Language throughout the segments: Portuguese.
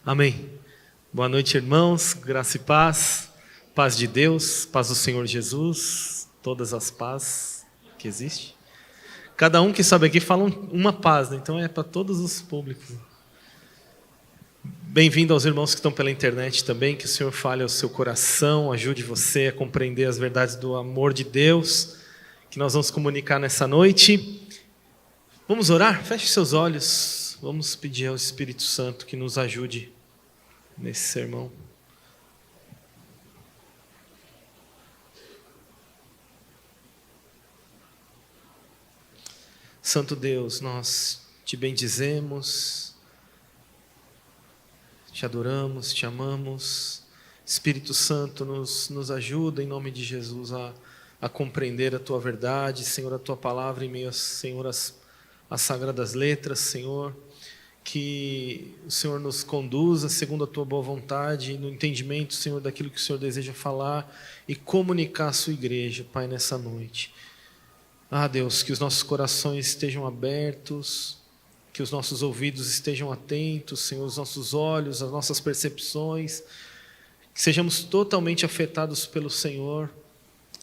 Amém. Boa noite, irmãos. Graça e paz. Paz de Deus, paz do Senhor Jesus, todas as pazes que existem. Cada um que sobe aqui fala uma paz, né? Então é para todos os públicos. Bem-vindo aos irmãos que estão pela internet também, que o Senhor fale ao seu coração, ajude você a compreender as verdades do amor de Deus, que nós vamos comunicar nessa noite. Vamos orar? Feche seus olhos, vamos pedir ao Espírito Santo que nos ajude nesse sermão. Santo Deus, nós te bendizemos, te adoramos, te amamos. Espírito Santo, nos ajuda em nome de Jesus a compreender a tua verdade, Senhor, a tua palavra em meio, Senhor, as sagradas letras, Senhor. Que o Senhor nos conduza segundo a tua boa vontade, no entendimento, Senhor, daquilo que o Senhor deseja falar e comunicar à sua igreja, Pai, nessa noite. Deus, que os nossos corações estejam abertos, que os nossos ouvidos estejam atentos, Senhor, os nossos olhos, as nossas percepções, que sejamos totalmente afetados pelo Senhor.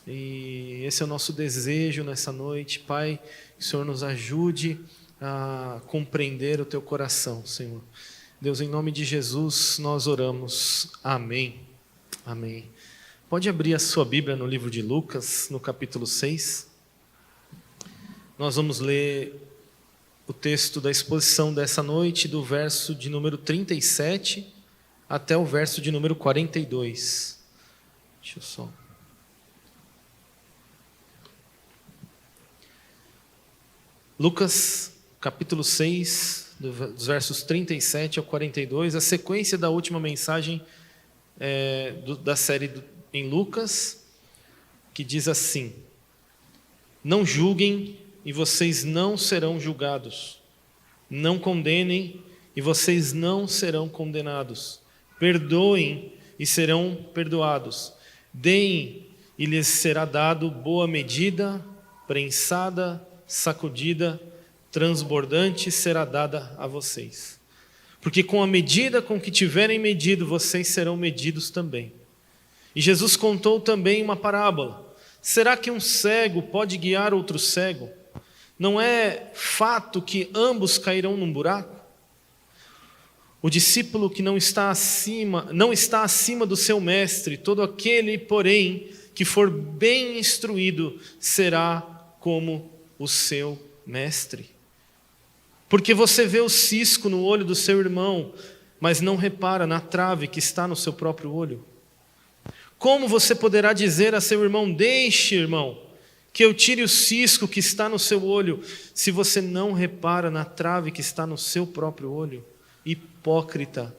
E esse é o nosso desejo nessa noite, Pai, que o Senhor nos ajude a compreender o teu coração, Senhor. Deus, em nome de Jesus, nós oramos. Amém. Amém. Pode abrir a sua Bíblia no livro de Lucas, no capítulo 6. Nós vamos ler o texto da exposição dessa noite, do verso de número 37 até o verso de número 42. Deixa eu só... Lucas, capítulo 6, dos versos 37 ao 42, a sequência da última mensagem da série em Lucas, que diz assim: não julguem e vocês não serão julgados, não condenem e vocês não serão condenados, perdoem e serão perdoados, deem e lhes será dado boa medida, prensada, sacudida, transbordante será dada a vocês. Porque com a medida com que tiverem medido, vocês serão medidos também. E Jesus contou também uma parábola. Será que um cego pode guiar outro cego? Não é fato que ambos cairão num buraco? O discípulo que não está acima do seu mestre. Todo aquele, porém, que for bem instruído, será como o seu mestre. Porque você vê o cisco no olho do seu irmão, mas não repara na trave que está no seu próprio olho. Como você poderá dizer a seu irmão: deixe, irmão, que eu tire o cisco que está no seu olho, se você não repara na trave que está no seu próprio olho? Hipócrita,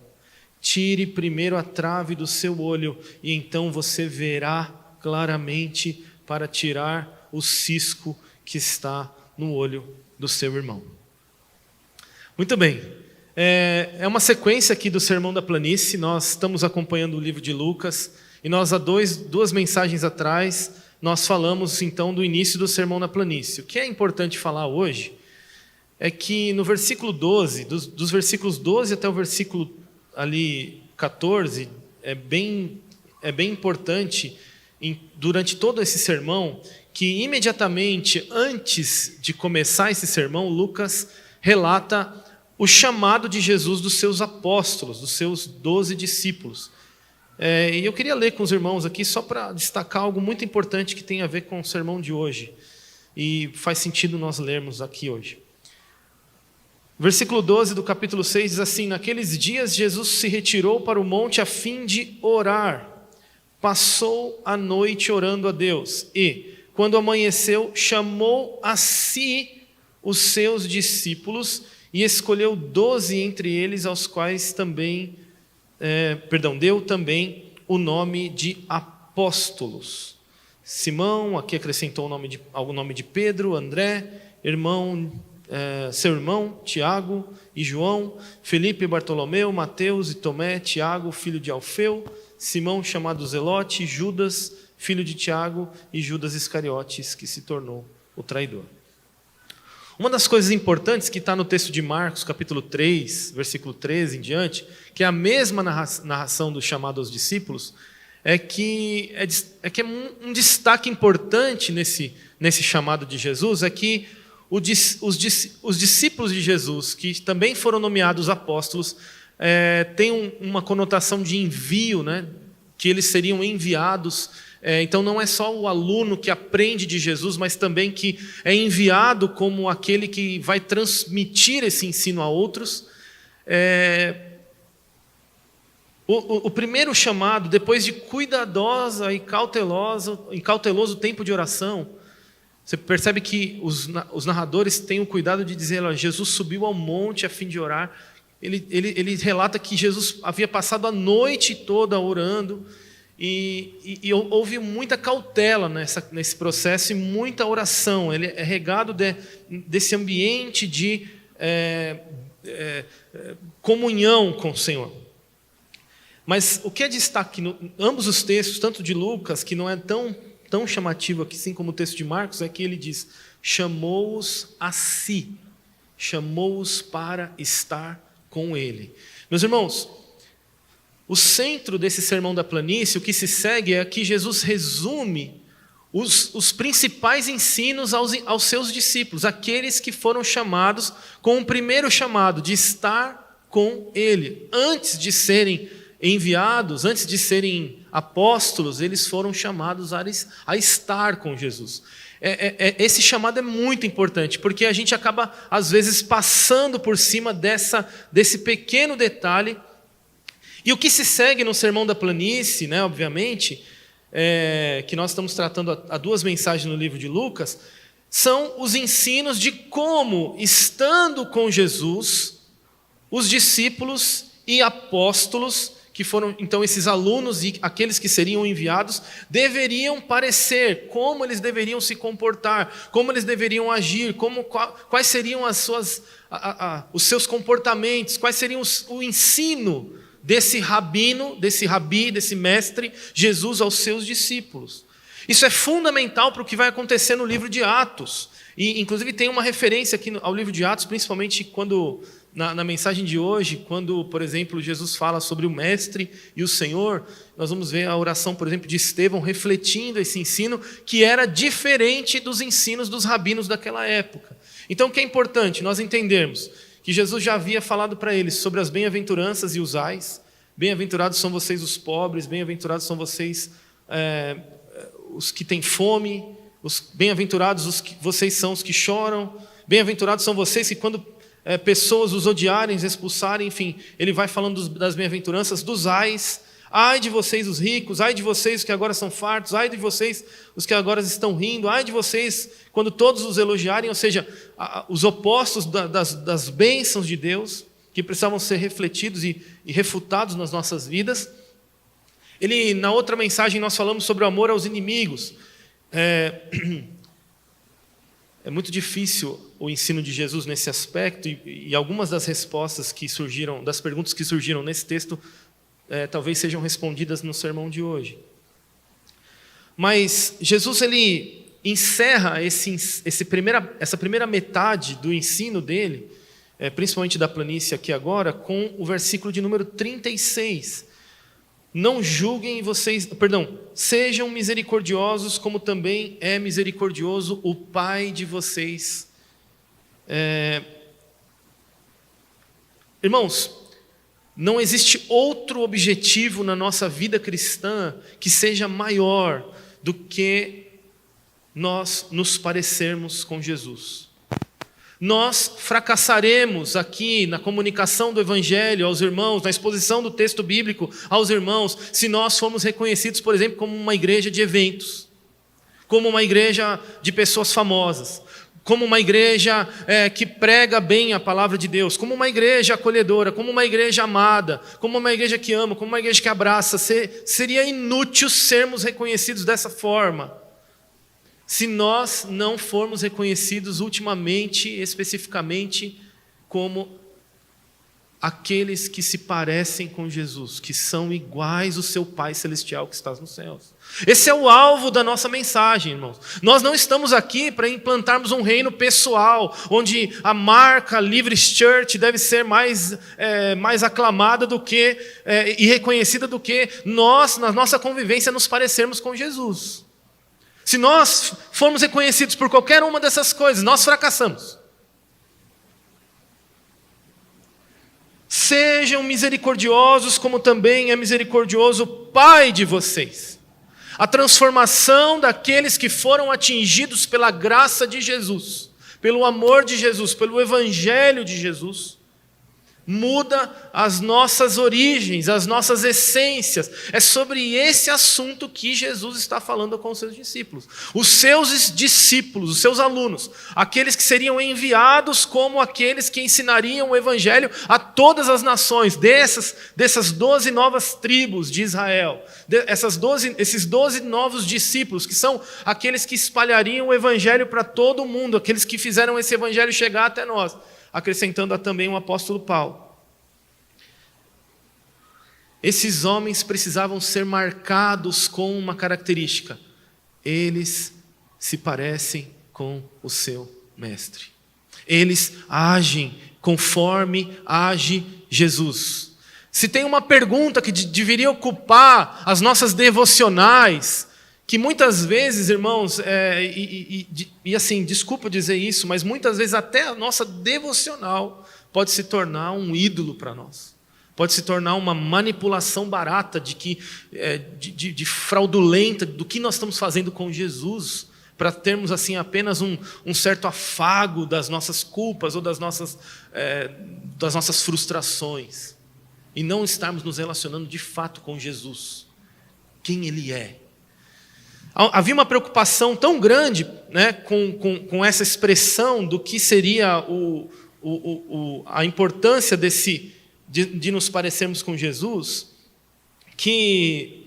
tire primeiro a trave do seu olho, e então você verá claramente para tirar o cisco que está no olho do seu irmão. Muito bem, é uma sequência aqui do Sermão da Planície. Nós estamos acompanhando o livro de Lucas, e nós há duas mensagens atrás, nós falamos então do início do Sermão da Planície. O que é importante falar hoje é que no versículo 12, dos versículos 12 até o versículo ali 14, é bem importante, durante todo esse sermão, que imediatamente antes de começar esse sermão, Lucas relata o chamado de Jesus dos seus apóstolos, dos seus 12 discípulos. E eu queria ler com os irmãos aqui só para destacar algo muito importante que tem a ver com o sermão de hoje. E faz sentido nós lermos aqui hoje. Versículo 12 do capítulo 6 diz assim: naqueles dias Jesus se retirou para o monte a fim de orar. Passou a noite orando a Deus e, quando amanheceu, chamou a si os seus discípulos e escolheu 12 entre eles, aos quais deu também o nome de apóstolos. Simão, aqui acrescentou o nome de Pedro, André, seu irmão, Tiago e João, Felipe, Bartolomeu, Mateus e Tomé, Tiago, filho de Alfeu, Simão, chamado Zelote, Judas, filho de Tiago, e Judas Iscariotes, que se tornou o traidor. Uma das coisas importantes que está no texto de Marcos, capítulo 3, versículo 13 em diante, que é a mesma narração do chamado aos discípulos, é que é um destaque importante nesse chamado de Jesus, é que os discípulos de Jesus, que também foram nomeados apóstolos, têm uma conotação de envio, né? Que eles seriam enviados. Então não é só o aluno que aprende de Jesus, mas também que é enviado como aquele que vai transmitir esse ensino a outros. O primeiro chamado, depois de cuidadosa e cauteloso tempo de oração, você percebe que os narradores têm o cuidado de dizer: olha, Jesus subiu ao monte a fim de orar. Ele relata que Jesus havia passado a noite toda orando, e houve muita cautela nesse processo e muita oração. Ele é regado desse ambiente de comunhão com o Senhor. Mas o que é destaque em ambos os textos, tanto de Lucas, que não é tão chamativo aqui, assim como o texto de Marcos, é que ele diz: chamou-os a si, chamou-os para estar com ele. Meus irmãos, o centro desse sermão da planície, o que se segue é que Jesus resume os principais ensinos aos seus discípulos, aqueles que foram chamados com o primeiro chamado, de estar com ele. Antes de serem enviados, antes de serem apóstolos, eles foram chamados a estar com Jesus. Esse chamado é muito importante, porque a gente acaba, às vezes, passando por cima desse pequeno detalhe. E o que se segue no Sermão da Planície, né, obviamente, que nós estamos tratando há 2 mensagens no livro de Lucas, são os ensinos de como, estando com Jesus, os discípulos e apóstolos, que foram então esses alunos e aqueles que seriam enviados, deveriam parecer, como eles deveriam se comportar, como eles deveriam agir, quais seriam os seus comportamentos, quais seriam o ensino desse rabi, desse mestre Jesus aos seus discípulos. Isso é fundamental para o que vai acontecer no livro de Atos. E inclusive tem uma referência aqui ao livro de Atos, principalmente quando na mensagem de hoje, quando, por exemplo, Jesus fala sobre o Mestre e o Senhor, nós vamos ver a oração, por exemplo, de Estevão refletindo esse ensino, que era diferente dos ensinos dos rabinos daquela época. Então, o que é importante? Nós entendermos que Jesus já havia falado para eles sobre as bem-aventuranças e os ais. Bem-aventurados são vocês os pobres, bem-aventurados são vocês os que têm fome, bem-aventurados vocês são os que choram, bem-aventurados são vocês que quando pessoas os odiarem, os expulsarem, enfim, ele vai falando das bem-aventuranças, dos ais. Ai de vocês os ricos, ai de vocês os que agora são fartos, ai de vocês os que agora estão rindo, ai de vocês quando todos os elogiarem, ou seja, os opostos das bênçãos de Deus, que precisavam ser refletidos e refutados nas nossas vidas. Na outra mensagem nós falamos sobre o amor aos inimigos. É muito difícil o ensino de Jesus nesse aspecto, e algumas das respostas que surgiram, das perguntas que surgiram nesse texto, talvez sejam respondidas no sermão de hoje. Mas Jesus, ele encerra essa primeira metade do ensino dele, principalmente da planície aqui agora, com o versículo de número 36. Não julguem sejam misericordiosos, como também é misericordioso o Pai de vocês. Irmãos, não existe outro objetivo na nossa vida cristã que seja maior do que nós nos parecermos com Jesus. Nós fracassaremos aqui na comunicação do Evangelho aos irmãos, na exposição do texto bíblico aos irmãos, se nós formos reconhecidos, por exemplo, como uma igreja de eventos, como uma igreja de pessoas famosas, como uma igreja que prega bem a palavra de Deus, como uma igreja acolhedora, como uma igreja amada, como uma igreja que ama, como uma igreja que abraça. Seria inútil sermos reconhecidos dessa forma, se nós não formos reconhecidos ultimamente, especificamente, como aqueles que se parecem com Jesus, que são iguais ao seu Pai Celestial que está nos céus. Esse é o alvo da nossa mensagem, irmãos. Nós não estamos aqui para implantarmos um reino pessoal, onde a marca Livres Church deve ser mais aclamada do que e reconhecida do que nós, na nossa convivência, nos parecermos com Jesus. Se nós formos reconhecidos por qualquer uma dessas coisas, nós fracassamos. Sejam misericordiosos, como também é misericordioso o Pai de vocês. A transformação daqueles que foram atingidos pela graça de Jesus, pelo amor de Jesus, pelo Evangelho de Jesus, muda as nossas origens, as nossas essências. É sobre esse assunto que Jesus está falando com os seus discípulos. Os seus discípulos, os seus alunos, aqueles que seriam enviados como aqueles que ensinariam o Evangelho a todas as nações, dessas 12 novas tribos de Israel, esses 12 novos discípulos, que são aqueles que espalhariam o Evangelho para todo o mundo, aqueles que fizeram esse Evangelho chegar até nós, acrescentando também o apóstolo Paulo. Esses homens precisavam ser marcados com uma característica: eles se parecem com o seu mestre. Eles agem conforme age Jesus. Se tem uma pergunta que deveria ocupar as nossas devocionais, que muitas vezes, irmãos, assim, desculpa dizer isso, mas muitas vezes até a nossa devocional pode se tornar um ídolo para nós. Pode se tornar uma manipulação barata de fraudulenta do que nós estamos fazendo com Jesus, para termos assim apenas um certo afago das nossas culpas ou das nossas frustrações, e não estarmos nos relacionando de fato com Jesus, quem Ele é. Havia uma preocupação tão grande, né, com essa expressão do que seria a importância de nos parecermos com Jesus, que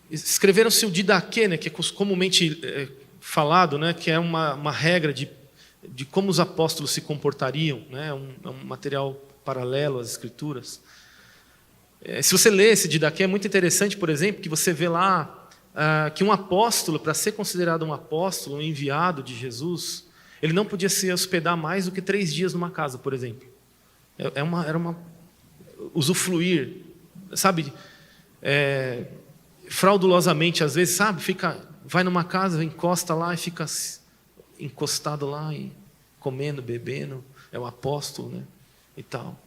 escreveram-se o didaquê, né, que é comumente falado, né, que é uma regra de como os apóstolos se comportariam, né, é um material paralelo às Escrituras. Se você lê esse didaquê, é muito interessante, por exemplo, que você vê lá que um apóstolo, para ser considerado um apóstolo, um enviado de Jesus, ele não podia se hospedar mais do que 3 dias numa casa, por exemplo. Era uma usufruir, sabe, fraudulosamente, às vezes, sabe, vai numa casa, encosta lá e fica encostado lá e comendo, bebendo, é o apóstolo, né, e tal.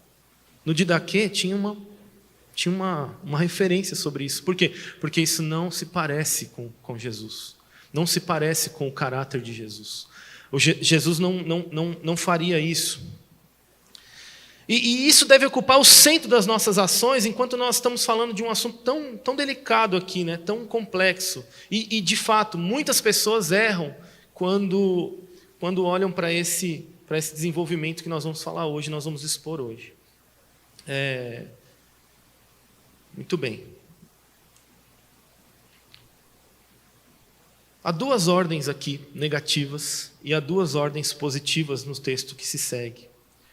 No didaquê tinha uma referência sobre isso. Por quê? Porque isso não se parece com Jesus, não se parece com o caráter de Jesus. Jesus não faria isso. E isso deve ocupar o centro das nossas ações, enquanto nós estamos falando de um assunto tão delicado aqui, né? Tão complexo. E, de fato, muitas pessoas erram quando olham para esse desenvolvimento que nós vamos falar hoje, nós vamos expor hoje. Muito bem. Há 2 ordens aqui negativas e há 2 ordens positivas no texto que se segue.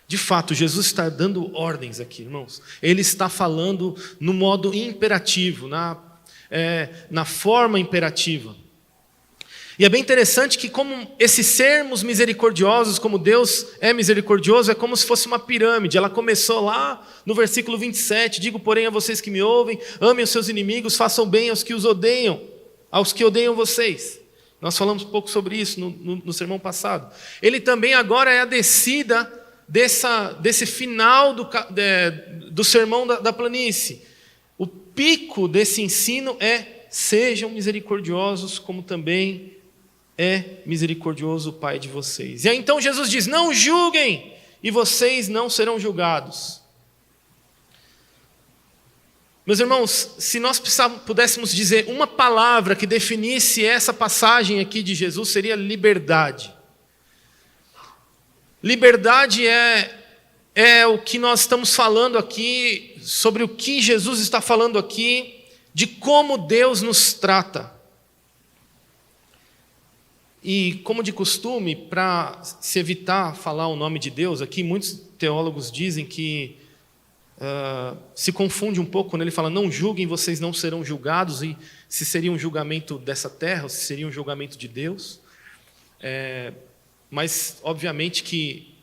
De fato, Jesus está dando ordens aqui, irmãos. Ele está falando no modo imperativo, na forma imperativa. E é bem interessante que, como esse sermos misericordiosos, como Deus é misericordioso, é como se fosse uma pirâmide. Ela começou lá no versículo 27, digo, porém, a vocês que me ouvem, amem os seus inimigos, façam bem aos que os odeiam, aos que odeiam vocês. Nós falamos um pouco sobre isso no sermão passado. Ele também agora é a descida desse final do sermão da planície. O pico desse ensino é: sejam misericordiosos, como também é misericordioso o Pai de vocês. E aí então Jesus diz: não julguem, e vocês não serão julgados. Meus irmãos, se nós pudéssemos dizer uma palavra que definisse essa passagem aqui de Jesus, seria liberdade. Liberdade é o que nós estamos falando aqui, sobre o que Jesus está falando aqui, de como Deus nos trata. E, como de costume, para se evitar falar o nome de Deus aqui, muitos teólogos dizem que se confunde um pouco quando ele fala: não julguem, vocês não serão julgados, e se seria um julgamento dessa terra, ou se seria um julgamento de Deus. Mas, obviamente, que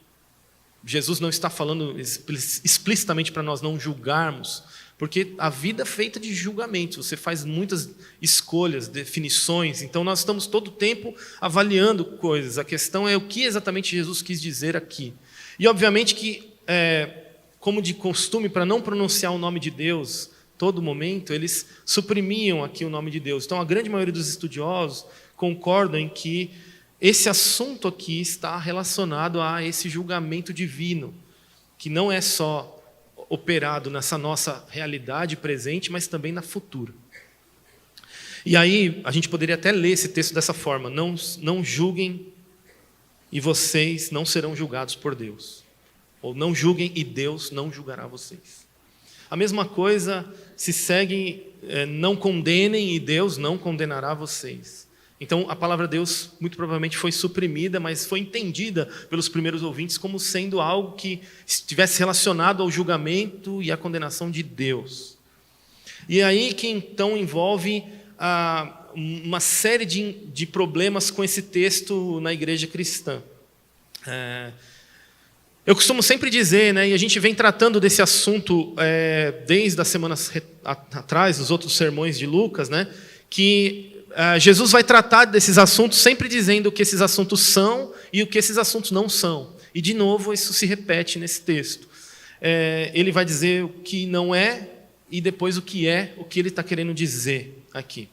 Jesus não está falando explicitamente para nós não julgarmos, porque a vida é feita de julgamentos, você faz muitas escolhas, definições, então nós estamos todo o tempo avaliando coisas. A questão é o que exatamente Jesus quis dizer aqui. E, obviamente, que, como de costume, para não pronunciar o nome de Deus todo momento, eles suprimiam aqui o nome de Deus. Então, a grande maioria dos estudiosos concordam em que esse assunto aqui está relacionado a esse julgamento divino, que não é só operado nessa nossa realidade presente, mas também na futura. E aí, a gente poderia até ler esse texto dessa forma: não julguem e vocês não serão julgados por Deus. Ou não julguem e Deus não julgará vocês. A mesma coisa se segue: não condenem e Deus não condenará vocês. Então, a palavra Deus muito provavelmente foi suprimida, mas foi entendida pelos primeiros ouvintes como sendo algo que estivesse relacionado ao julgamento e à condenação de Deus. E aí que então envolve uma série de problemas com esse texto na igreja cristã. Eu costumo sempre dizer, e a gente vem tratando desse assunto desde as semanas atrás, dos outros sermões de Lucas, que Jesus vai tratar desses assuntos sempre dizendo o que esses assuntos são e o que esses assuntos não são. E, de novo, isso se repete nesse texto. Ele vai dizer o que não é e depois o que ele está querendo dizer aqui.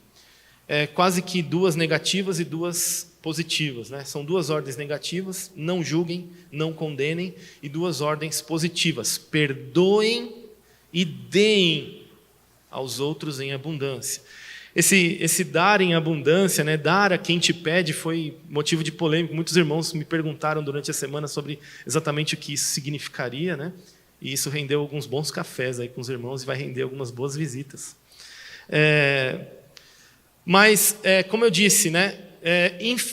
Quase que duas negativas e duas positivas. São duas ordens negativas: não julguem, não condenem, e duas ordens positivas: perdoem e deem aos outros em abundância. Esse dar em abundância, dar a quem te pede, foi motivo de polêmica. Muitos irmãos me perguntaram durante a semana sobre exatamente o que isso significaria, e isso rendeu alguns bons cafés aí com os irmãos e vai render algumas boas visitas. Mas, como eu disse,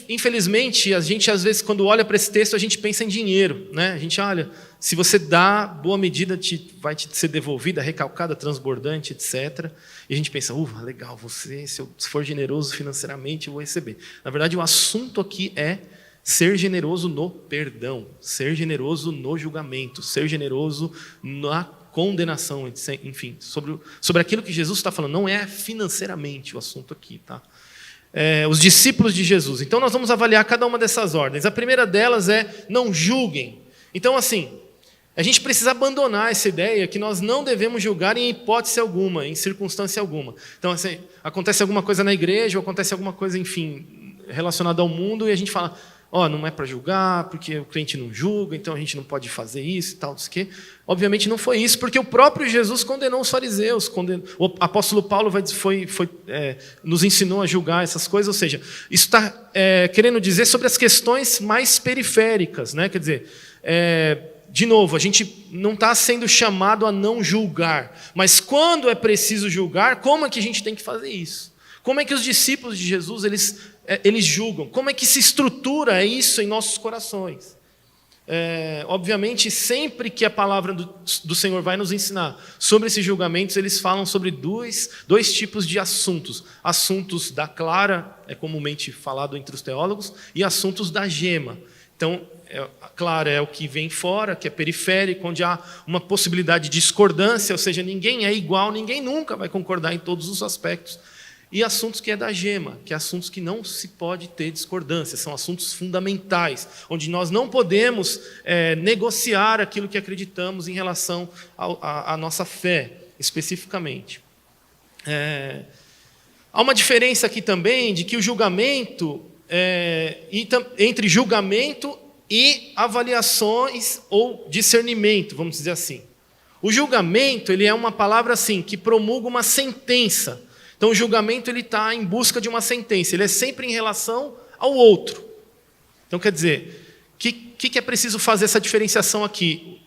infelizmente, a gente às vezes, quando olha para esse texto, a gente pensa em dinheiro. A gente olha, se você dá, boa medida vai te ser devolvida, recalcada, transbordante, etc. E a gente pensa: legal, se eu for generoso financeiramente, eu vou receber. Na verdade, o assunto aqui é ser generoso no perdão, ser generoso no julgamento, ser generoso na condenação, enfim, sobre aquilo que Jesus está falando. Não é financeiramente o assunto aqui, tá? Os discípulos de Jesus. Então, nós vamos avaliar cada uma dessas ordens. A primeira delas é: não julguem. Então, assim, a gente precisa abandonar essa ideia que nós não devemos julgar em hipótese alguma, em circunstância alguma. Então, assim, acontece alguma coisa na igreja, ou acontece alguma coisa, enfim, relacionada ao mundo, e a gente fala: não é para julgar, porque o crente não julga, então a gente não pode fazer isso e tal, isso que. Obviamente não foi isso, porque o próprio Jesus condenou os fariseus. O apóstolo Paulo nos ensinou a julgar essas coisas, ou seja, isso está querendo dizer sobre as questões mais periféricas. Quer dizer, de novo, a gente não está sendo chamado a não julgar, mas quando é preciso julgar, como é que a gente tem que fazer isso? Como é que os discípulos de Jesus eles julgam? Como é que se estrutura isso em nossos corações? Obviamente, sempre que a palavra do Senhor vai nos ensinar sobre esses julgamentos, eles falam sobre dois tipos de assuntos. Assuntos da clara, é comumente falado entre os teólogos, e assuntos da gema. Então, a clara é o que vem fora, que é periférico, onde há uma possibilidade de discordância, ou seja, ninguém é igual, ninguém nunca vai concordar em todos os aspectos. E assuntos que é da gema, que é assuntos que não se pode ter discordância, são assuntos fundamentais, onde nós não podemos negociar aquilo que acreditamos em relação à nossa fé, especificamente. Há uma diferença aqui também de que o julgamento, entre julgamento e avaliações ou discernimento, vamos dizer assim. O julgamento, ele é uma palavra assim, que promulga uma sentença. Então, o julgamento está em busca de uma sentença. Ele é sempre em relação ao outro. Então, quer dizer, o que é preciso fazer essa diferenciação aqui?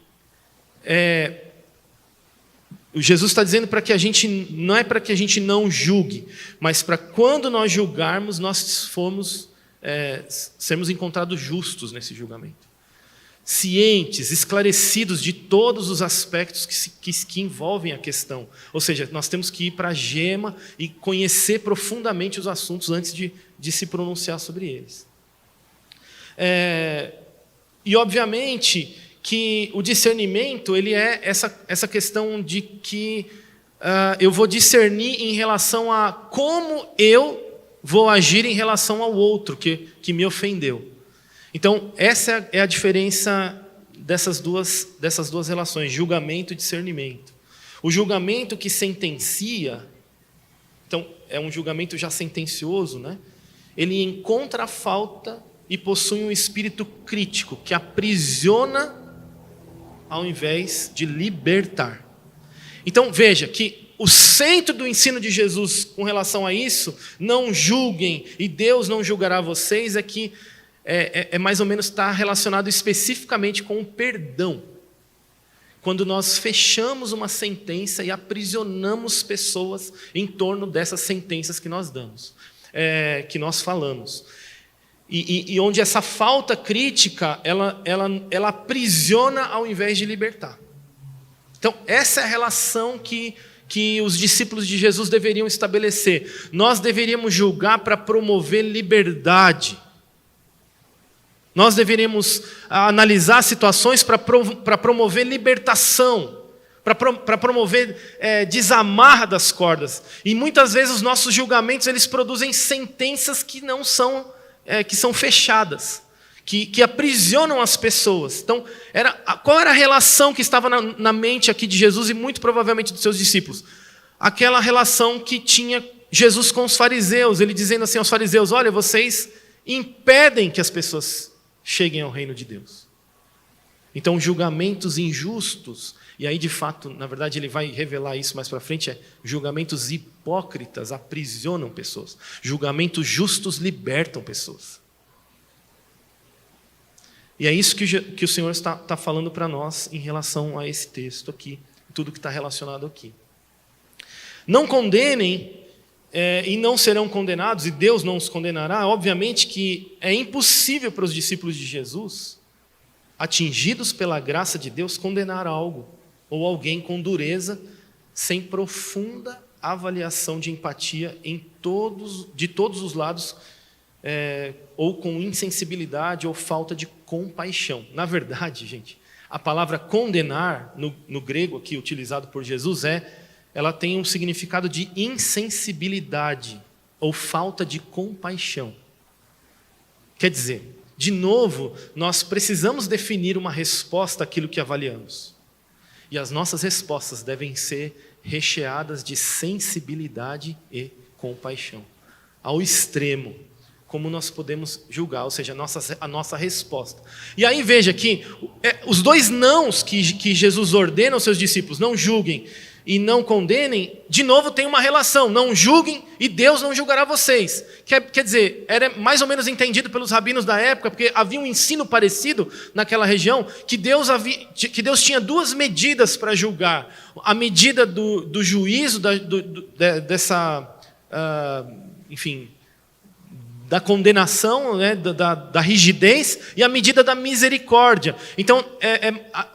Jesus está dizendo para que a gente, não é para que a gente não julgue, mas para quando nós julgarmos, nós formos sermos encontrados justos nesse julgamento. Cientes, esclarecidos de todos os aspectos que envolvem a questão. Ou seja, nós temos que ir para a gema e conhecer profundamente os assuntos antes de se pronunciar sobre eles. E, obviamente, que o discernimento ele é essa questão de que eu vou discernir em relação a como eu vou agir em relação ao outro que me ofendeu. Então, essa é a diferença dessas duas relações, julgamento e discernimento. O julgamento que sentencia, então, é um julgamento já sentencioso, né? Ele encontra a falta e possui um espírito crítico, que aprisiona ao invés de libertar. Então, veja que o centro do ensino de Jesus com relação a isso, não julguem e Deus não julgará vocês, é que mais ou menos está relacionado especificamente com o perdão. Quando nós fechamos uma sentença e aprisionamos pessoas em torno dessas sentenças que nós damos, que nós falamos. E onde essa falta crítica, ela aprisiona ao invés de libertar. Então, essa é a relação que os discípulos de Jesus deveriam estabelecer. Nós deveríamos julgar para promover liberdade. Nós deveríamos analisar situações para promover libertação, para promover desamarra das cordas. E muitas vezes os nossos julgamentos eles produzem sentenças que não são, que são fechadas, que aprisionam as pessoas. Então, qual era a relação que estava na mente aqui de Jesus e muito provavelmente dos seus discípulos? Aquela relação que tinha Jesus com os fariseus, ele dizendo assim aos fariseus: olha, vocês impedem que as pessoas cheguem ao reino de Deus. Então, julgamentos injustos, e aí de fato, na verdade ele vai revelar isso mais para frente, julgamentos hipócritas aprisionam pessoas. Julgamentos justos libertam pessoas. E é isso que o Senhor está falando para nós em relação a esse texto aqui, tudo que está relacionado aqui. Não condenem e não serão condenados, e Deus não os condenará. Obviamente que é impossível para os discípulos de Jesus, atingidos pela graça de Deus, condenar algo ou alguém com dureza, sem profunda avaliação de empatia de todos os lados, ou com insensibilidade ou falta de compaixão. Na verdade, gente, a palavra condenar, no grego aqui utilizado por Jesus, ela tem um significado de insensibilidade ou falta de compaixão. Quer dizer, de novo, nós precisamos definir uma resposta àquilo que avaliamos. E as nossas respostas devem ser recheadas de sensibilidade e compaixão. Ao extremo, como nós podemos julgar, ou seja, a nossa resposta. E aí veja que os dois nãos que Jesus ordena aos seus discípulos, não julguem e não condenem, de novo tem uma relação, não julguem e Deus não julgará vocês. Quer dizer, era mais ou menos entendido pelos rabinos da época, porque havia um ensino parecido naquela região, que Deus tinha duas medidas para julgar. A medida do juízo, da condenação, né, da rigidez, e a medida da misericórdia. Então,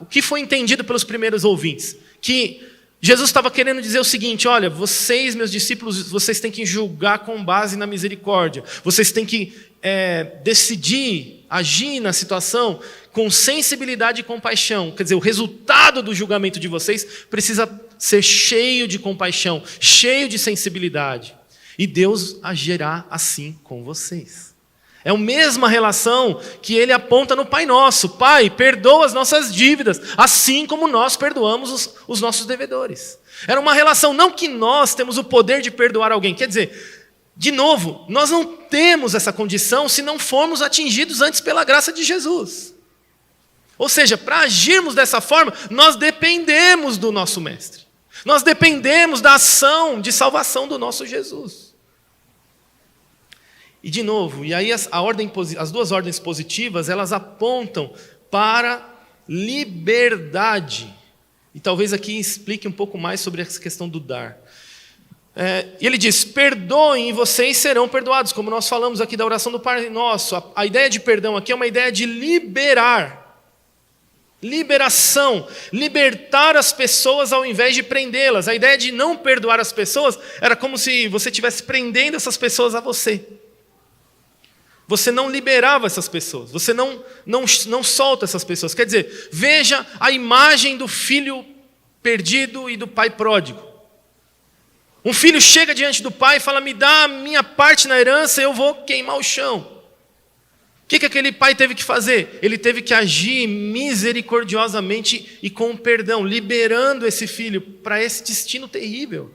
o que foi entendido pelos primeiros ouvintes? Que Jesus estava querendo dizer o seguinte: olha, vocês, meus discípulos, vocês têm que julgar com base na misericórdia. Vocês têm que decidir, agir na situação com sensibilidade e compaixão. Quer dizer, o resultado do julgamento de vocês precisa ser cheio de compaixão, cheio de sensibilidade. E Deus agirá assim com vocês. É a mesma relação que ele aponta no Pai Nosso. Pai, perdoa as nossas dívidas, assim como nós perdoamos os nossos devedores. Era uma relação, não que nós temos o poder de perdoar alguém. Quer dizer, de novo, nós não temos essa condição se não formos atingidos antes pela graça de Jesus. Ou seja, para agirmos dessa forma, nós dependemos do nosso Mestre. Nós dependemos da ação de salvação do nosso Jesus. E de novo, e aí as duas ordens positivas, elas apontam para liberdade. E talvez aqui explique um pouco mais sobre essa questão do dar. E ele diz, perdoem e vocês serão perdoados, como nós falamos aqui da oração do Pai Nosso. A ideia de perdão aqui é uma ideia de liberar. Liberação, libertar as pessoas ao invés de prendê-las. A ideia de não perdoar as pessoas era como se você estivesse prendendo essas pessoas a você. Você não liberava essas pessoas, você não solta essas pessoas. Quer dizer, veja a imagem do filho perdido e do pai pródigo. Um filho chega diante do pai e fala, me dá a minha parte na herança, eu vou queimar o chão. O que aquele pai teve que fazer? Ele teve que agir misericordiosamente e com perdão, liberando esse filho para esse destino terrível.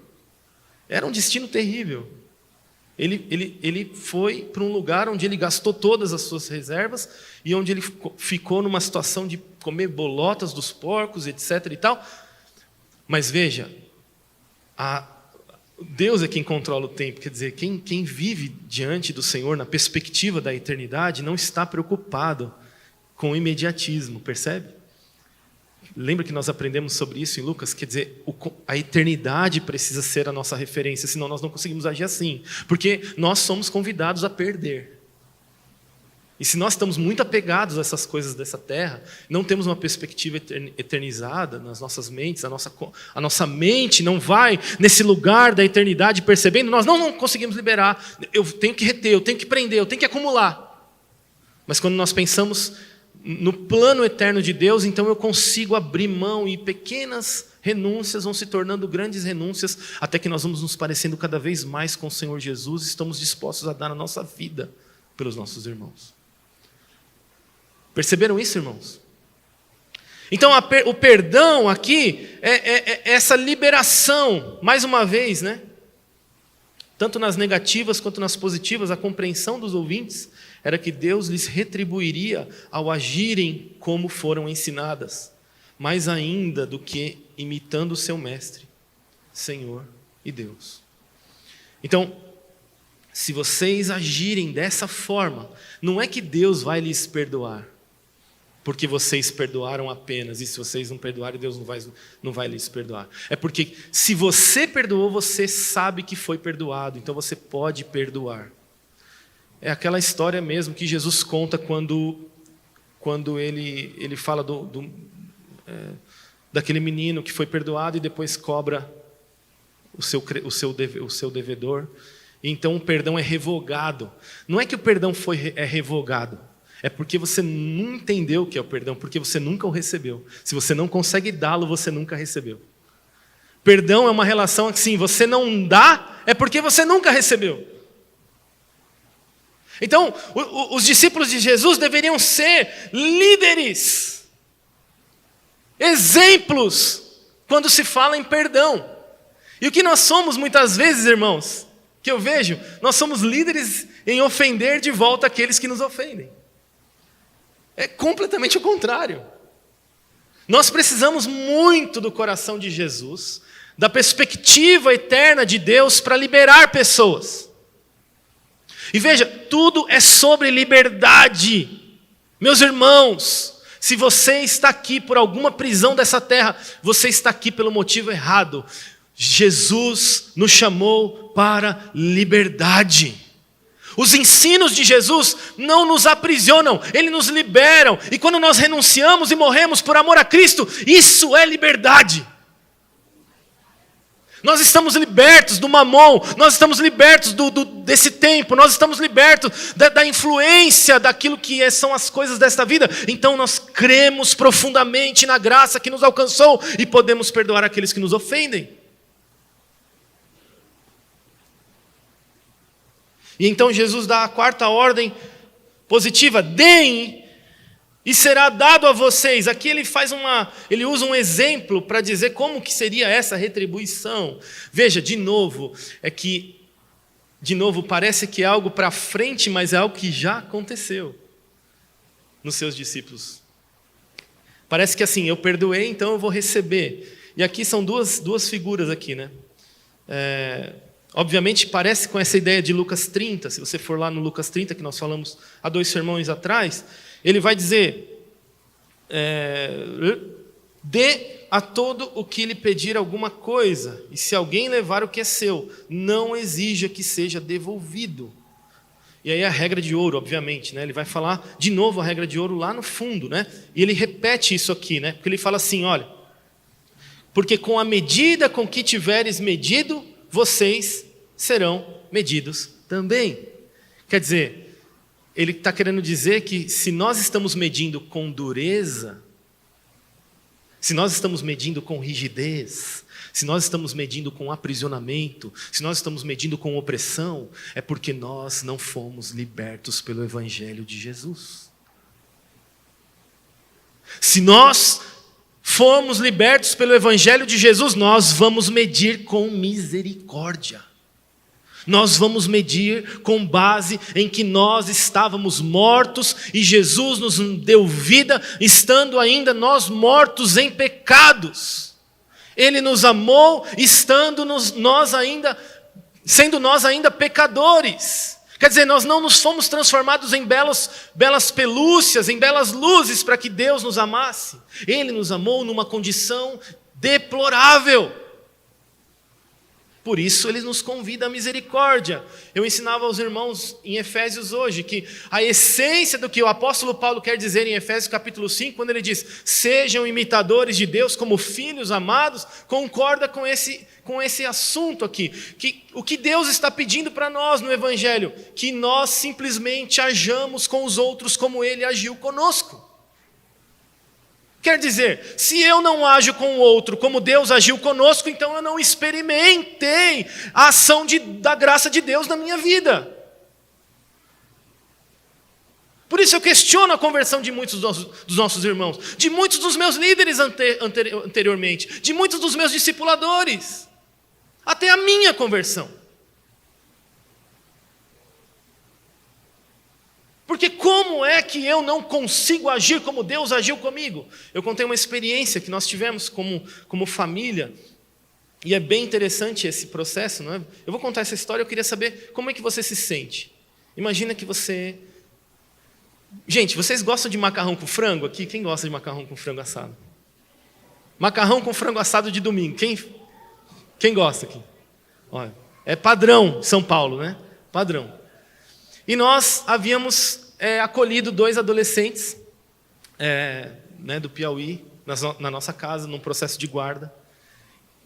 Era um destino terrível. Ele foi para um lugar onde ele gastou todas as suas reservas e onde ele ficou numa situação de comer bolotas dos porcos, etc. e tal. Mas veja, Deus é quem controla o tempo, quer dizer, quem vive diante do Senhor na perspectiva da eternidade não está preocupado com o imediatismo, percebe? Lembra que nós aprendemos sobre isso em Lucas? Quer dizer, a eternidade precisa ser a nossa referência, senão nós não conseguimos agir assim, porque nós somos convidados a perder. E se nós estamos muito apegados a essas coisas dessa terra, não temos uma perspectiva eternizada nas nossas mentes, a nossa mente não vai nesse lugar da eternidade percebendo, nós não conseguimos liberar. Eu tenho que reter, eu tenho que prender, eu tenho que acumular. Mas quando nós pensamos no plano eterno de Deus, então eu consigo abrir mão e pequenas renúncias vão se tornando grandes renúncias, até que nós vamos nos parecendo cada vez mais com o Senhor Jesus e estamos dispostos a dar a nossa vida pelos nossos irmãos. Perceberam isso, irmãos? Então o perdão aqui é essa liberação, mais uma vez, né? Tanto nas negativas quanto nas positivas, a compreensão dos ouvintes era que Deus lhes retribuiria ao agirem como foram ensinadas, mais ainda do que imitando o seu mestre, Senhor e Deus. Então, se vocês agirem dessa forma, não é que Deus vai lhes perdoar, porque vocês perdoaram apenas, e se vocês não perdoarem, Deus não vai lhes perdoar. É porque se você perdoou, você sabe que foi perdoado, então você pode perdoar. É aquela história mesmo que Jesus conta quando ele fala daquele menino que foi perdoado e depois cobra o seu devedor. E então o perdão é revogado. Não é que o perdão é revogado. É porque você não entendeu o que é o perdão, porque você nunca o recebeu. Se você não consegue dá-lo, você nunca recebeu. Perdão é uma relação assim, você não dá, é porque você nunca recebeu. Então, os discípulos de Jesus deveriam ser líderes, exemplos, quando se fala em perdão. E o que nós somos muitas vezes, irmãos, que eu vejo, nós somos líderes em ofender de volta aqueles que nos ofendem. É completamente o contrário. Nós precisamos muito do coração de Jesus, da perspectiva eterna de Deus para liberar pessoas. E veja, tudo é sobre liberdade. Meus irmãos, se você está aqui por alguma prisão dessa terra, você está aqui pelo motivo errado. Jesus nos chamou para liberdade. Os ensinos de Jesus não nos aprisionam, eles nos liberam. E quando nós renunciamos e morremos por amor a Cristo, isso é liberdade. Nós estamos libertos do mamon, nós estamos libertos desse tempo, nós estamos libertos da influência daquilo que são as coisas desta vida. Então nós cremos profundamente na graça que nos alcançou e podemos perdoar aqueles que nos ofendem. E então Jesus dá a quarta ordem positiva: deem e será dado a vocês. Aqui ele usa um exemplo para dizer como que seria essa retribuição. Veja, de novo, parece que é algo para frente, mas é algo que já aconteceu nos seus discípulos. Parece que assim, eu perdoei, então eu vou receber. E aqui são duas figuras aqui, né? Obviamente parece com essa ideia de Lucas 30, se você for lá no Lucas 30, que nós falamos há 2 sermões atrás, ele vai dizer, dê a todo o que lhe pedir alguma coisa, e se alguém levar o que é seu, não exija que seja devolvido. E aí a regra de ouro, obviamente, né? Ele vai falar de novo a regra de ouro lá no fundo, né? E ele repete isso aqui, né? Porque ele fala assim, olha, porque com a medida com que tiveres medido, vocês serão medidos também. Quer dizer, ele está querendo dizer que se nós estamos medindo com dureza, se nós estamos medindo com rigidez, se nós estamos medindo com aprisionamento, se nós estamos medindo com opressão, é porque nós não fomos libertos pelo Evangelho de Jesus. Se nós fomos libertos pelo Evangelho de Jesus, nós vamos medir com misericórdia. Nós vamos medir com base em que nós estávamos mortos e Jesus nos deu vida, estando ainda nós mortos em pecados. Ele nos amou, sendo nós ainda pecadores. Quer dizer, nós não nos fomos transformados em belas pelúcias, em belas luzes para que Deus nos amasse. Ele nos amou numa condição deplorável. Por isso ele nos convida à misericórdia. Eu ensinava aos irmãos em Efésios hoje que a essência do que o apóstolo Paulo quer dizer em Efésios capítulo 5, quando ele diz, sejam imitadores de Deus como filhos amados, concorda com esse assunto aqui. Que o que Deus está pedindo para nós no Evangelho? Que nós simplesmente ajamos com os outros como Ele agiu conosco. Quer dizer, se eu não ajo com o outro como Deus agiu conosco, então eu não experimentei a ação da graça de Deus na minha vida. Por isso eu questiono a conversão de muitos dos nossos irmãos, de muitos dos meus líderes anteriormente, de muitos dos meus discipuladores, até a minha conversão. Porque como é que eu não consigo agir como Deus agiu comigo? Eu contei uma experiência que nós tivemos como família, e é bem interessante esse processo, não é? Eu vou contar essa história, eu queria saber como é que você se sente. Imagina que você... Gente, vocês gostam de macarrão com frango aqui? Quem gosta de macarrão com frango assado? Macarrão com frango assado de domingo, quem gosta aqui? Olha, é padrão São Paulo, né? Padrão. E nós havíamos acolhido 2 adolescentes do Piauí, na nossa casa, num processo de guarda.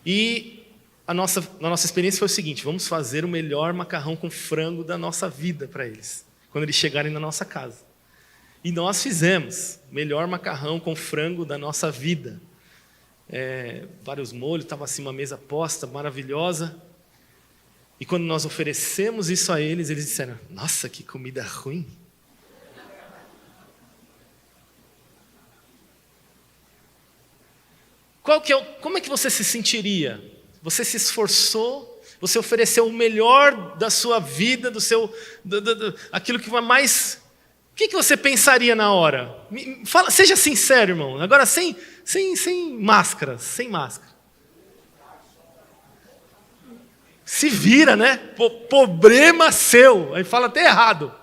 E na nossa experiência foi o seguinte, vamos fazer o melhor macarrão com frango da nossa vida para eles, quando eles chegarem na nossa casa. E nós fizemos o melhor macarrão com frango da nossa vida. Vários molhos, estava assim uma mesa posta, maravilhosa. E quando nós oferecemos isso a eles, eles disseram, nossa, que comida ruim. Como é que você se sentiria? Você se esforçou, você ofereceu o melhor da sua vida, aquilo que vai mais... O que você pensaria na hora? Seja sincero, irmão, agora sem máscara, sem máscara. Se vira, né? Problema seu. Aí fala até errado.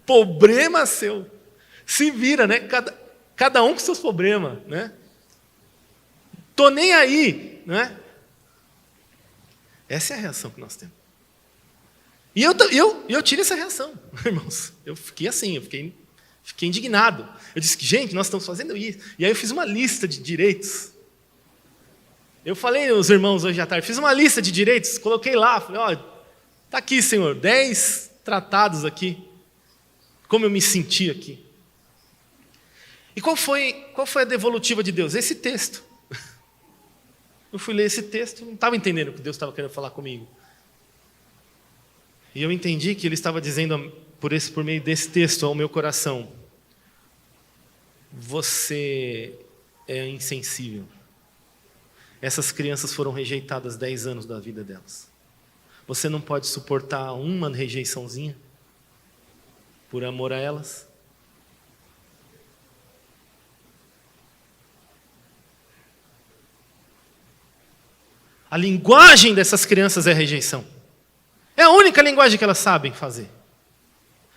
Problema seu. Se vira, né? Cada um com seus problemas, né? Tô nem aí, né? Essa é a reação que nós temos. E eu tive essa reação, irmãos. Eu fiquei assim, eu fiquei indignado. Eu disse que, gente, nós estamos fazendo isso. E aí eu fiz uma lista de direitos. Eu falei aos irmãos hoje à tarde, fiz uma lista de direitos, coloquei lá, falei, ó, está aqui, Senhor, 10 tratados aqui, como eu me senti aqui. E qual foi a devolutiva de Deus? Esse texto. Eu fui ler esse texto, não estava entendendo o que Deus estava querendo falar comigo. E eu entendi que Ele estava dizendo, por meio desse texto, ao meu coração, você é insensível. Essas crianças foram rejeitadas 10 anos da vida delas. Você não pode suportar uma rejeiçãozinha por amor a elas? A linguagem dessas crianças é rejeição. É a única linguagem que elas sabem fazer.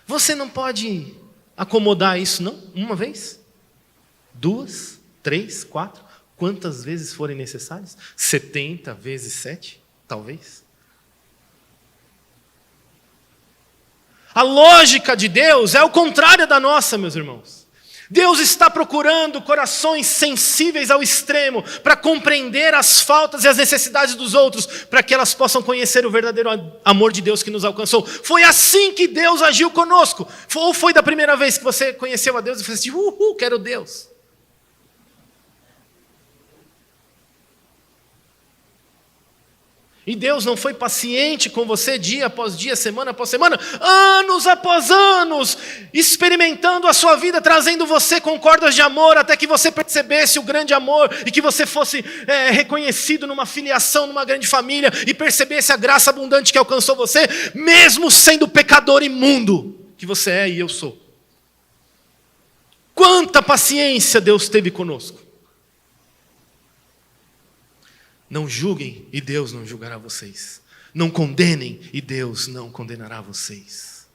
Você não pode acomodar isso, não? Uma vez? 2, 3, 4, quantas vezes forem necessárias? 70 vezes 7, talvez. A lógica de Deus é o contrário da nossa, meus irmãos. Deus está procurando corações sensíveis ao extremo para compreender as faltas e as necessidades dos outros, para que elas possam conhecer o verdadeiro amor de Deus que nos alcançou. Foi assim que Deus agiu conosco. Ou foi da primeira vez que você conheceu a Deus e falou assim, quero Deus. E Deus não foi paciente com você dia após dia, semana após semana, anos após anos, experimentando a sua vida, trazendo você com cordas de amor, até que você percebesse o grande amor e que você fosse reconhecido numa filiação, numa grande família, e percebesse a graça abundante que alcançou você, mesmo sendo pecador imundo que você é e eu sou. Quanta paciência Deus teve conosco. Não julguem e Deus não julgará vocês. Não condenem e Deus não condenará vocês.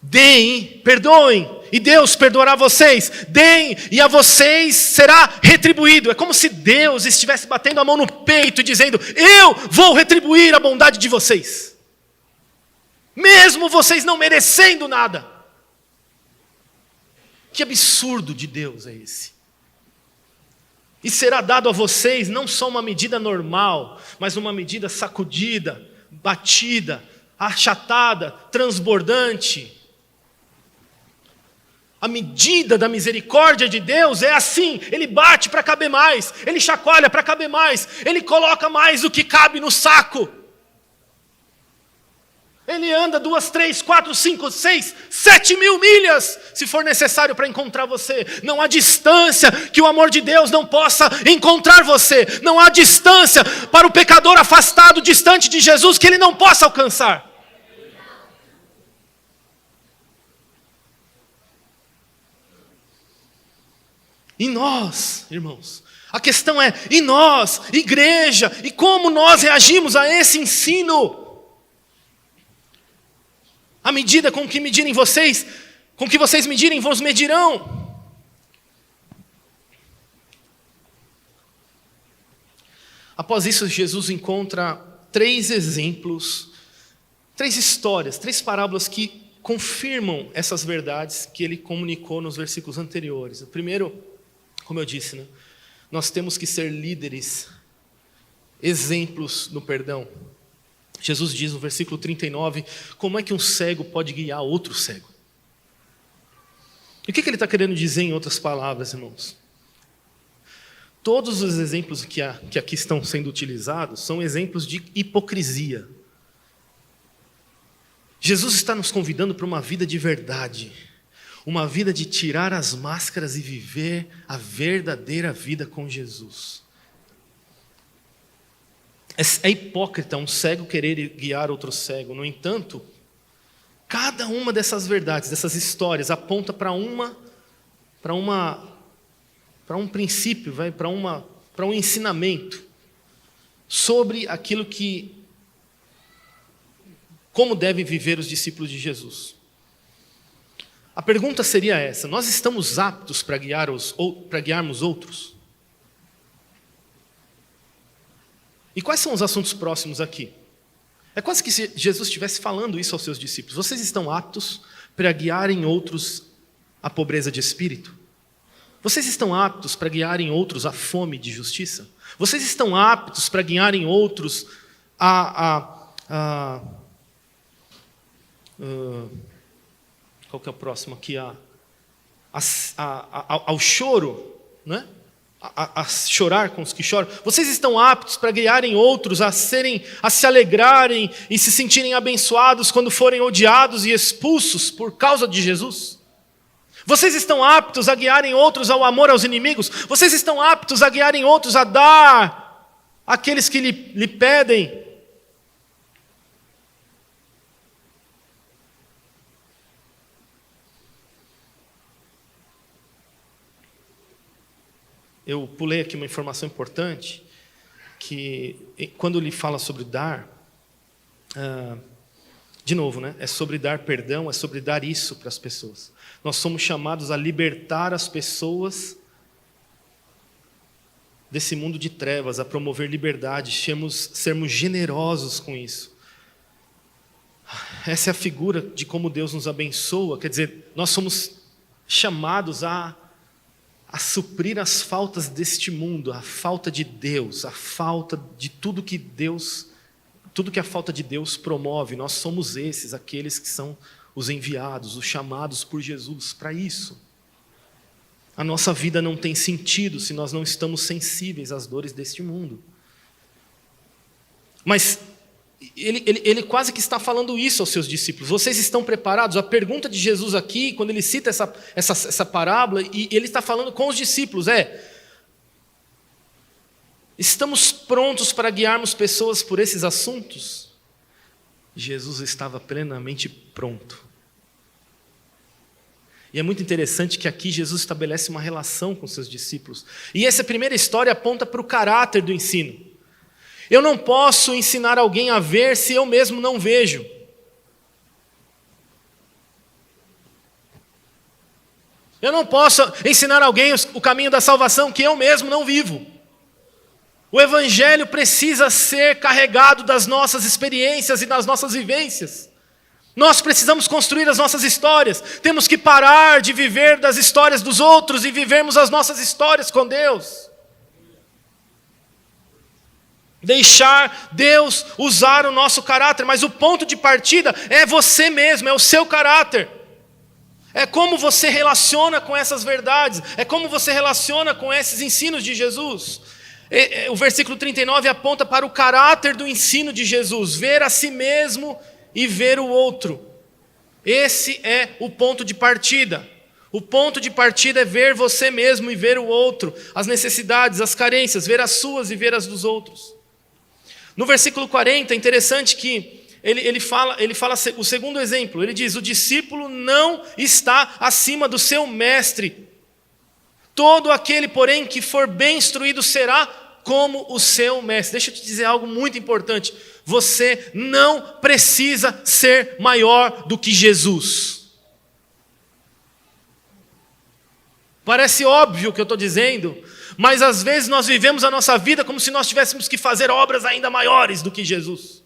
Deem, perdoem e Deus perdoará vocês. Deem e a vocês será retribuído. É como se Deus estivesse batendo a mão no peito e dizendo, eu vou retribuir a bondade de vocês. Mesmo vocês não merecendo nada. Que absurdo de Deus é esse? E será dado a vocês não só uma medida normal, mas uma medida sacudida, batida, achatada, transbordante. A medida da misericórdia de Deus é assim, Ele bate para caber mais, Ele chacoalha para caber mais, Ele coloca mais do que cabe no saco. Ele anda 2, 3, 4, 5, 6, 7 mil milhas, se for necessário para encontrar você. Não há distância que o amor de Deus não possa encontrar você. Não há distância para o pecador afastado, distante de Jesus, que ele não possa alcançar. E nós, irmãos, a questão é, e nós, igreja, e como nós reagimos a esse ensino? A medida com que medirem vocês, com que vocês medirem, vos medirão. Após isso, Jesus encontra 3 exemplos, 3 histórias, 3 parábolas que confirmam essas verdades que ele comunicou nos versículos anteriores. O primeiro, como eu disse, nós temos que ser líderes, exemplos no perdão. Jesus diz no versículo 39, como é que um cego pode guiar outro cego? E o que ele está querendo dizer em outras palavras, irmãos? Todos os exemplos que aqui estão sendo utilizados são exemplos de hipocrisia. Jesus está nos convidando para uma vida de verdade, uma vida de tirar as máscaras e viver a verdadeira vida com Jesus. É hipócrita um cego querer guiar outro cego. No entanto, cada uma dessas verdades, dessas histórias, aponta para um princípio, para um ensinamento sobre aquilo como devem viver os discípulos de Jesus. A pergunta seria essa: nós estamos aptos para guiarmos outros? E quais são os assuntos próximos aqui? É quase que se Jesus estivesse falando isso aos seus discípulos. Vocês estão aptos para guiarem outros à pobreza de espírito? Vocês estão aptos para guiarem outros à fome de justiça? Vocês estão aptos para guiarem outros qual que é o próximo aqui? Ao choro, né? A chorar com os que choram? Vocês estão aptos para guiarem outros a se alegrarem e se sentirem abençoados quando forem odiados e expulsos por causa de Jesus? Vocês estão aptos a guiarem outros ao amor aos inimigos? Vocês estão aptos a guiarem outros a dar àqueles que lhe pedem? Eu pulei aqui uma informação importante, que quando ele fala sobre dar, De novo, né? É sobre dar perdão, é sobre dar isso para as pessoas. Nós somos chamados a libertar as pessoas desse mundo de trevas, a promover liberdade, sermos generosos com isso. Essa é a figura de como Deus nos abençoa. Quer dizer, nós somos chamados a suprir as faltas deste mundo, a falta de Deus, a falta de tudo que a falta de Deus promove. Nós somos aqueles que são os enviados, os chamados por Jesus para isso. A nossa vida não tem sentido se nós não estamos sensíveis às dores deste mundo. Mas ele quase que está falando isso aos seus discípulos. Vocês estão preparados? A pergunta de Jesus aqui, quando ele cita essa parábola, e ele está falando com os discípulos, estamos prontos para guiarmos pessoas por esses assuntos? Jesus estava plenamente pronto. E é muito interessante que aqui Jesus estabelece uma relação com seus discípulos. E essa primeira história aponta para o caráter do ensino. Eu não posso ensinar alguém a ver se eu mesmo não vejo. Eu não posso ensinar alguém o caminho da salvação que eu mesmo não vivo. O evangelho precisa ser carregado das nossas experiências e das nossas vivências. Nós precisamos construir as nossas histórias. Temos que parar de viver das histórias dos outros e vivermos as nossas histórias com Deus. Deixar Deus usar o nosso caráter, mas o ponto de partida é você mesmo, é o seu caráter. É como você relaciona com essas verdades, é como você relaciona com esses ensinos de Jesus. O versículo 39 aponta para o caráter do ensino de Jesus, ver a si mesmo e ver o outro. Esse é o ponto de partida. O ponto de partida é ver você mesmo e ver o outro, as necessidades, as carências, ver as suas e ver as dos outros. No versículo 40, é interessante que ele fala o segundo exemplo. Ele diz: o discípulo não está acima do seu mestre. Todo aquele, porém, que for bem instruído será como o seu mestre. Deixa eu te dizer algo muito importante. Você não precisa ser maior do que Jesus. Parece óbvio o que eu estou dizendo, mas às vezes nós vivemos a nossa vida como se nós tivéssemos que fazer obras ainda maiores do que Jesus.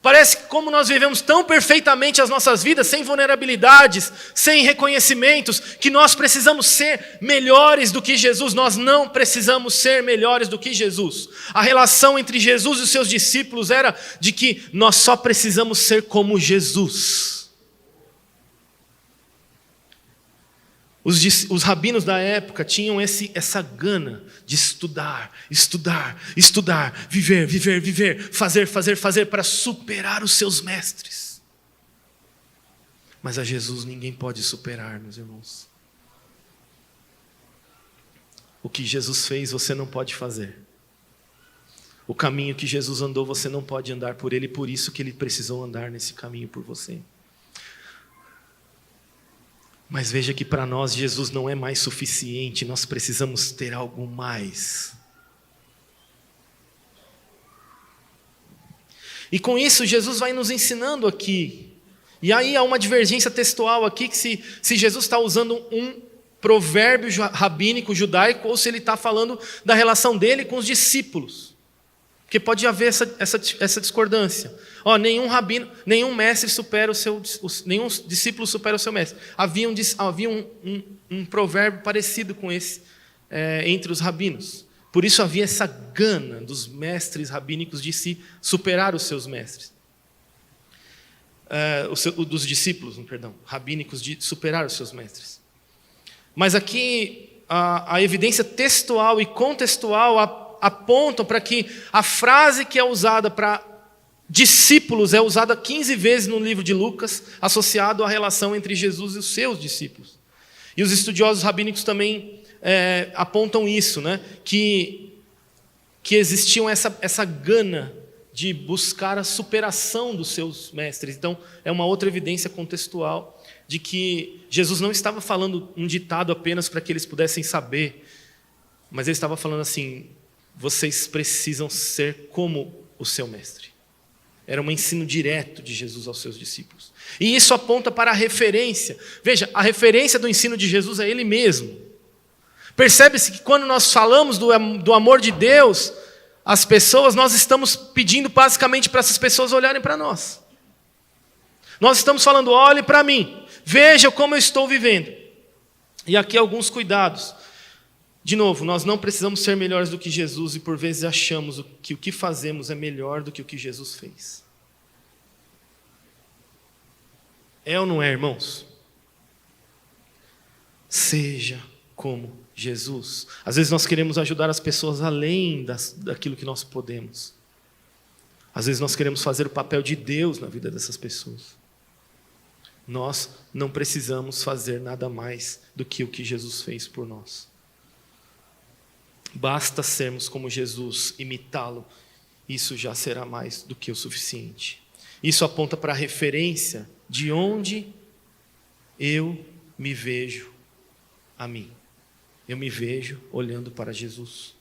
Parece que como nós vivemos tão perfeitamente as nossas vidas, sem vulnerabilidades, sem reconhecimentos, que nós precisamos ser melhores do que Jesus. Nós não precisamos ser melhores do que Jesus. A relação entre Jesus e os seus discípulos era de que nós só precisamos ser como Jesus. Os rabinos da época tinham essa gana de estudar, viver, fazer para superar os seus mestres. Mas a Jesus ninguém pode superar, meus irmãos. O que Jesus fez, você não pode fazer. O caminho que Jesus andou, você não pode andar por ele, por isso que ele precisou andar nesse caminho por você. Mas veja que para nós Jesus não é mais suficiente, nós precisamos ter algo mais. E com isso Jesus vai nos ensinando aqui. E aí há uma divergência textual aqui, que se Jesus está usando um provérbio rabínico judaico, ou se ele está falando da relação dele com os discípulos. Porque pode haver essa discordância. Nenhum mestre supera nenhum discípulo supera o seu mestre. Havia um provérbio parecido com esse entre os rabinos. Por isso havia essa gana dos mestres rabínicos de se superar os seus mestres. Dos discípulos, rabínicos de superar os seus mestres. Mas aqui a evidência textual e contextual apontam para que a frase que é usada para discípulos é usada 15 vezes no livro de Lucas, associado à relação entre Jesus e os seus discípulos. E os estudiosos rabínicos também apontam isso, né? Que existiam essa gana de buscar a superação dos seus mestres. Então, é uma outra evidência contextual de que Jesus não estava falando um ditado apenas para que eles pudessem saber, mas ele estava falando assim: vocês precisam ser como o seu mestre. Era um ensino direto de Jesus aos seus discípulos. E isso aponta para a referência. Veja, a referência do ensino de Jesus é Ele mesmo. Percebe-se que quando nós falamos do amor de Deus às pessoas, nós estamos pedindo basicamente para essas pessoas olharem para nós. Nós estamos falando, olhe para mim, veja como eu estou vivendo. E aqui alguns cuidados. De novo, nós não precisamos ser melhores do que Jesus e por vezes achamos que o que fazemos é melhor do que o que Jesus fez. É ou não é, irmãos? Seja como Jesus. Às vezes nós queremos ajudar as pessoas além daquilo que nós podemos. Às vezes nós queremos fazer o papel de Deus na vida dessas pessoas. Nós não precisamos fazer nada mais do que o que Jesus fez por nós. Basta sermos como Jesus, imitá-lo. Isso já será mais do que o suficiente. Isso aponta para a referência de onde eu me vejo a mim. Eu me vejo olhando para Jesus.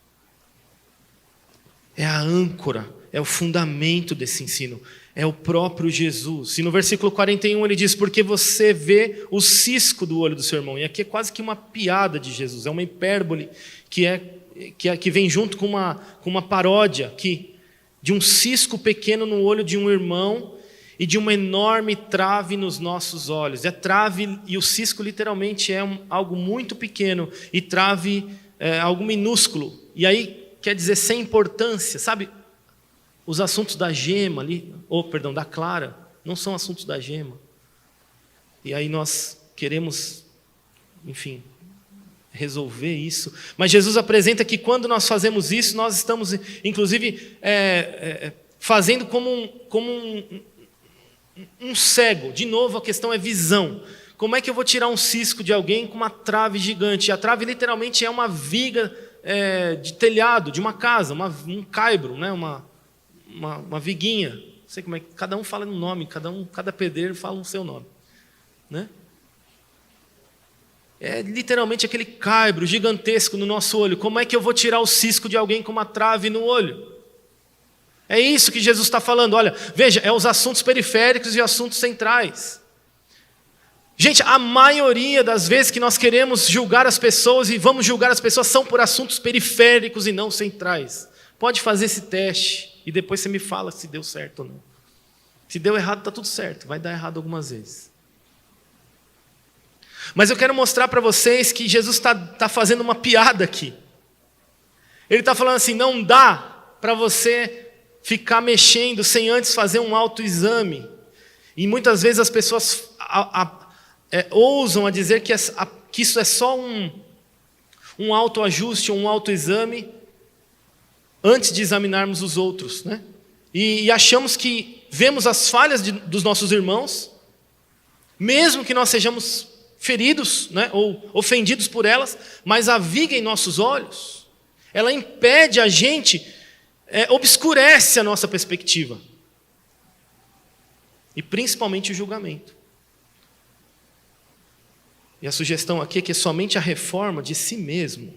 É a âncora, é o fundamento desse ensino. É o próprio Jesus. E no versículo 41 ele diz, porque você vê o cisco do olho do seu irmão. E aqui é quase que uma piada de Jesus, é uma hipérbole que vem junto com uma paródia aqui, de um cisco pequeno no olho de um irmão e de uma enorme trave nos nossos olhos. É trave, e o cisco literalmente é algo muito pequeno, e trave é algo minúsculo. E aí quer dizer sem importância, sabe? Os assuntos da gema ali, da clara, não são assuntos da gema. E aí nós queremos, enfim, resolver isso. Mas Jesus apresenta que quando nós fazemos isso, nós estamos, inclusive, fazendo como um cego. De novo, a questão é visão. Como é que eu vou tirar um cisco de alguém com uma trave gigante? A trave literalmente é uma viga de telhado, de uma casa, um caibro, né? uma viguinha. Não sei como é que cada um fala um nome, cada pedreiro fala o seu nome, né? É literalmente aquele caibro gigantesco no nosso olho. Como é que eu vou tirar o cisco de alguém com uma trave no olho? É isso que Jesus está falando. Olha, veja, é os assuntos periféricos e assuntos centrais. Gente, a maioria das vezes que nós queremos julgar as pessoas e vamos julgar as pessoas são por assuntos periféricos e não centrais. Pode fazer esse teste e depois você me fala se deu certo ou não. Se deu errado, está tudo certo. Vai dar errado algumas vezes. Mas eu quero mostrar para vocês que Jesus está fazendo uma piada aqui. Ele está falando assim, não dá para você ficar mexendo sem antes fazer um autoexame. E muitas vezes as pessoas ousam a dizer que isso é só um autoajuste, um autoexame, antes de examinarmos os outros, né? E achamos que vemos as falhas dos nossos irmãos, mesmo que nós sejamos feridos, né, ou ofendidos por elas, mas a viga em nossos olhos, ela impede a gente, obscurece a nossa perspectiva. E principalmente o julgamento. E a sugestão aqui é que somente a reforma de si mesmo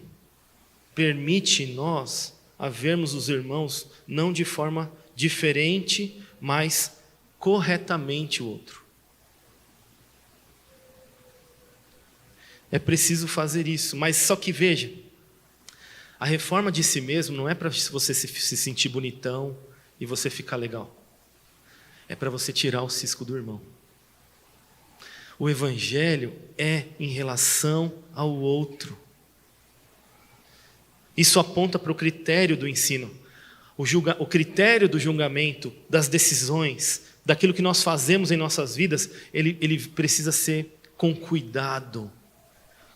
permite nós a vermos os irmãos não de forma diferente, mas corretamente o outro. É preciso fazer isso, mas só que veja, a reforma de si mesmo não é para você se sentir bonitão e você ficar legal. É para você tirar o cisco do irmão. O evangelho é em relação ao outro. Isso aponta para o critério do ensino. O critério do julgamento, das decisões, daquilo que nós fazemos em nossas vidas, ele precisa ser com cuidado,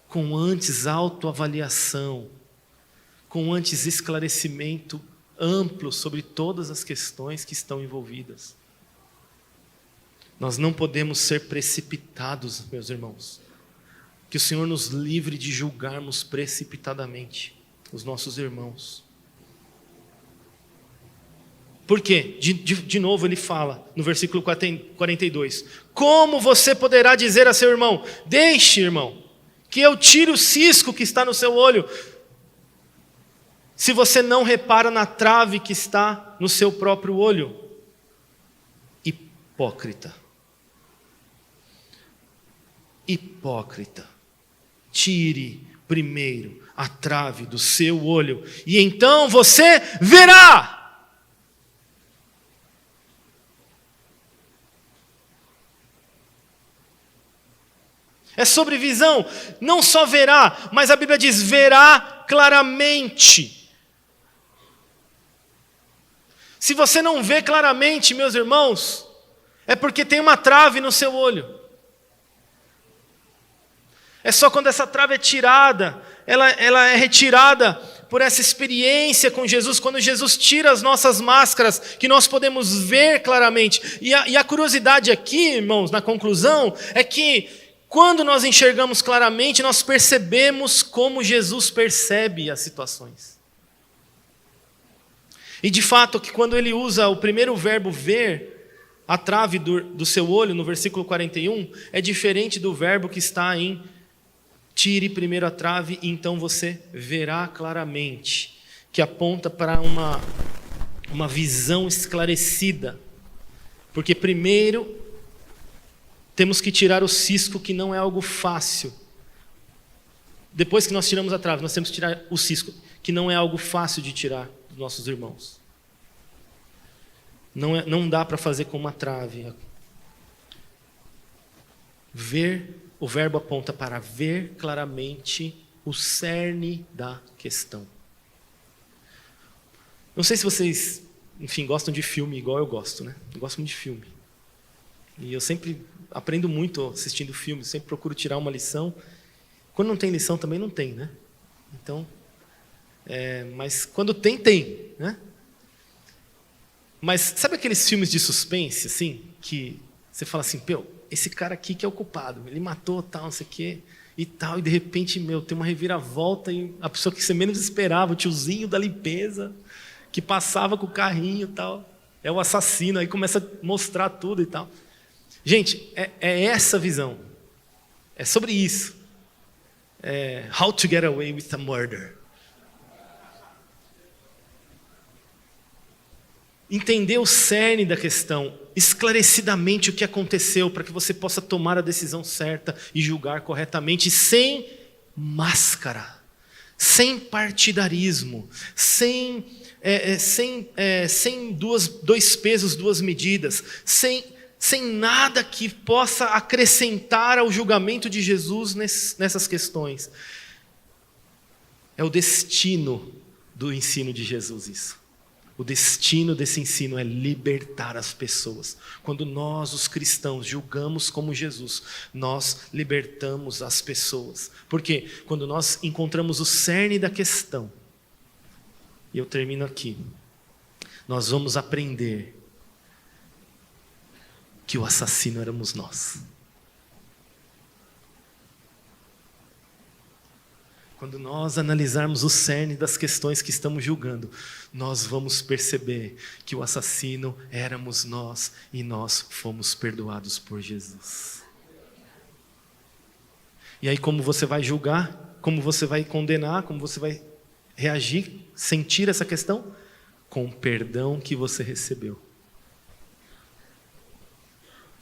com antes autoavaliação, com antes esclarecimento amplo sobre todas as questões que estão envolvidas. Nós não podemos ser precipitados, meus irmãos. Que o Senhor nos livre de julgarmos precipitadamente os nossos irmãos. Por quê? De novo ele fala, no versículo 42, como você poderá dizer a seu irmão, deixe, irmão, que eu tire o cisco que está no seu olho, se você não repara na trave que está no seu próprio olho? Hipócrita. Hipócrita. Tire primeiro a trave do seu olho, e então você verá. É sobre visão, não só verá, mas a Bíblia diz, verá claramente. Se você não vê claramente, meus irmãos, é porque tem uma trave no seu olho. É só quando essa trave é tirada, ela é retirada por essa experiência com Jesus, quando Jesus tira as nossas máscaras, que nós podemos ver claramente. E a curiosidade aqui, irmãos, na conclusão, é que quando nós enxergamos claramente, nós percebemos como Jesus percebe as situações. E de fato, que quando ele usa o primeiro verbo ver, a trave do seu olho, no versículo 41, é diferente do verbo que está em tire primeiro a trave e então você verá claramente, que aponta para uma visão esclarecida. Porque primeiro temos que tirar o cisco, que não é algo fácil. Depois que nós tiramos a trave, nós temos que tirar o cisco, que não é algo fácil de tirar dos nossos irmãos. Não dá para fazer com uma trave. Ver, o verbo aponta para ver claramente o cerne da questão. Não sei se vocês, enfim, gostam de filme igual eu gosto, né? Eu gosto muito de filme. E eu sempre aprendo muito assistindo filmes, sempre procuro tirar uma lição. Quando não tem lição também não tem, né? Então, mas quando tem, né? Mas sabe aqueles filmes de suspense, assim, que você fala assim, esse cara aqui que é o culpado, ele matou tal, não sei o quê, e tal, e de repente, tem uma reviravolta, e a pessoa que você menos esperava, o tiozinho da limpeza, que passava com o carrinho e tal, é o assassino, aí começa a mostrar tudo e tal. Gente, é essa visão, é sobre isso. How to get away with a murder. Entender o cerne da questão, esclarecidamente o que aconteceu, para que você possa tomar a decisão certa e julgar corretamente, sem máscara, sem partidarismo, sem dois pesos, duas medidas, sem nada que possa acrescentar ao julgamento de Jesus nessas questões. É o destino do ensino de Jesus isso. O destino desse ensino é libertar as pessoas. Quando nós, os cristãos, julgamos como Jesus, nós libertamos as pessoas. Porque quando nós encontramos o cerne da questão, e eu termino aqui, nós vamos aprender que o assassino éramos nós. Quando nós analisarmos o cerne das questões que estamos julgando, nós vamos perceber que o assassino éramos nós e nós fomos perdoados por Jesus. E aí, como você vai julgar, como você vai condenar, como você vai reagir, sentir essa questão? Com o perdão que você recebeu.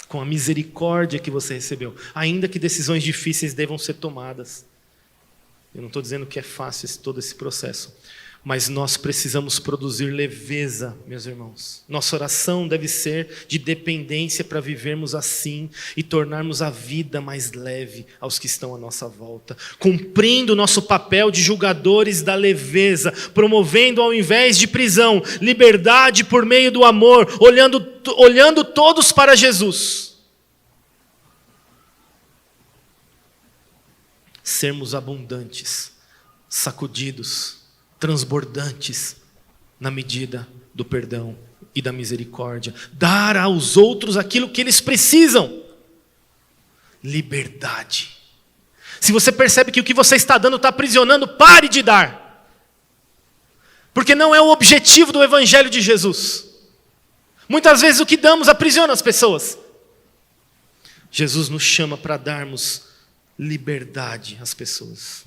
Com a misericórdia que você recebeu. Ainda que decisões difíceis devam ser tomadas. Eu não estou dizendo que é fácil todo esse processo, mas nós precisamos produzir leveza, meus irmãos. Nossa oração deve ser de dependência para vivermos assim e tornarmos a vida mais leve aos que estão à nossa volta, cumprindo o nosso papel de julgadores da leveza, promovendo ao invés de prisão, liberdade por meio do amor, olhando todos para Jesus. Sermos abundantes, sacudidos, transbordantes na medida do perdão e da misericórdia. Dar aos outros aquilo que eles precisam. Liberdade. Se você percebe que o que você está dando está aprisionando, pare de dar. Porque não é o objetivo do Evangelho de Jesus. Muitas vezes o que damos aprisiona as pessoas. Jesus nos chama para darmos liberdade às pessoas.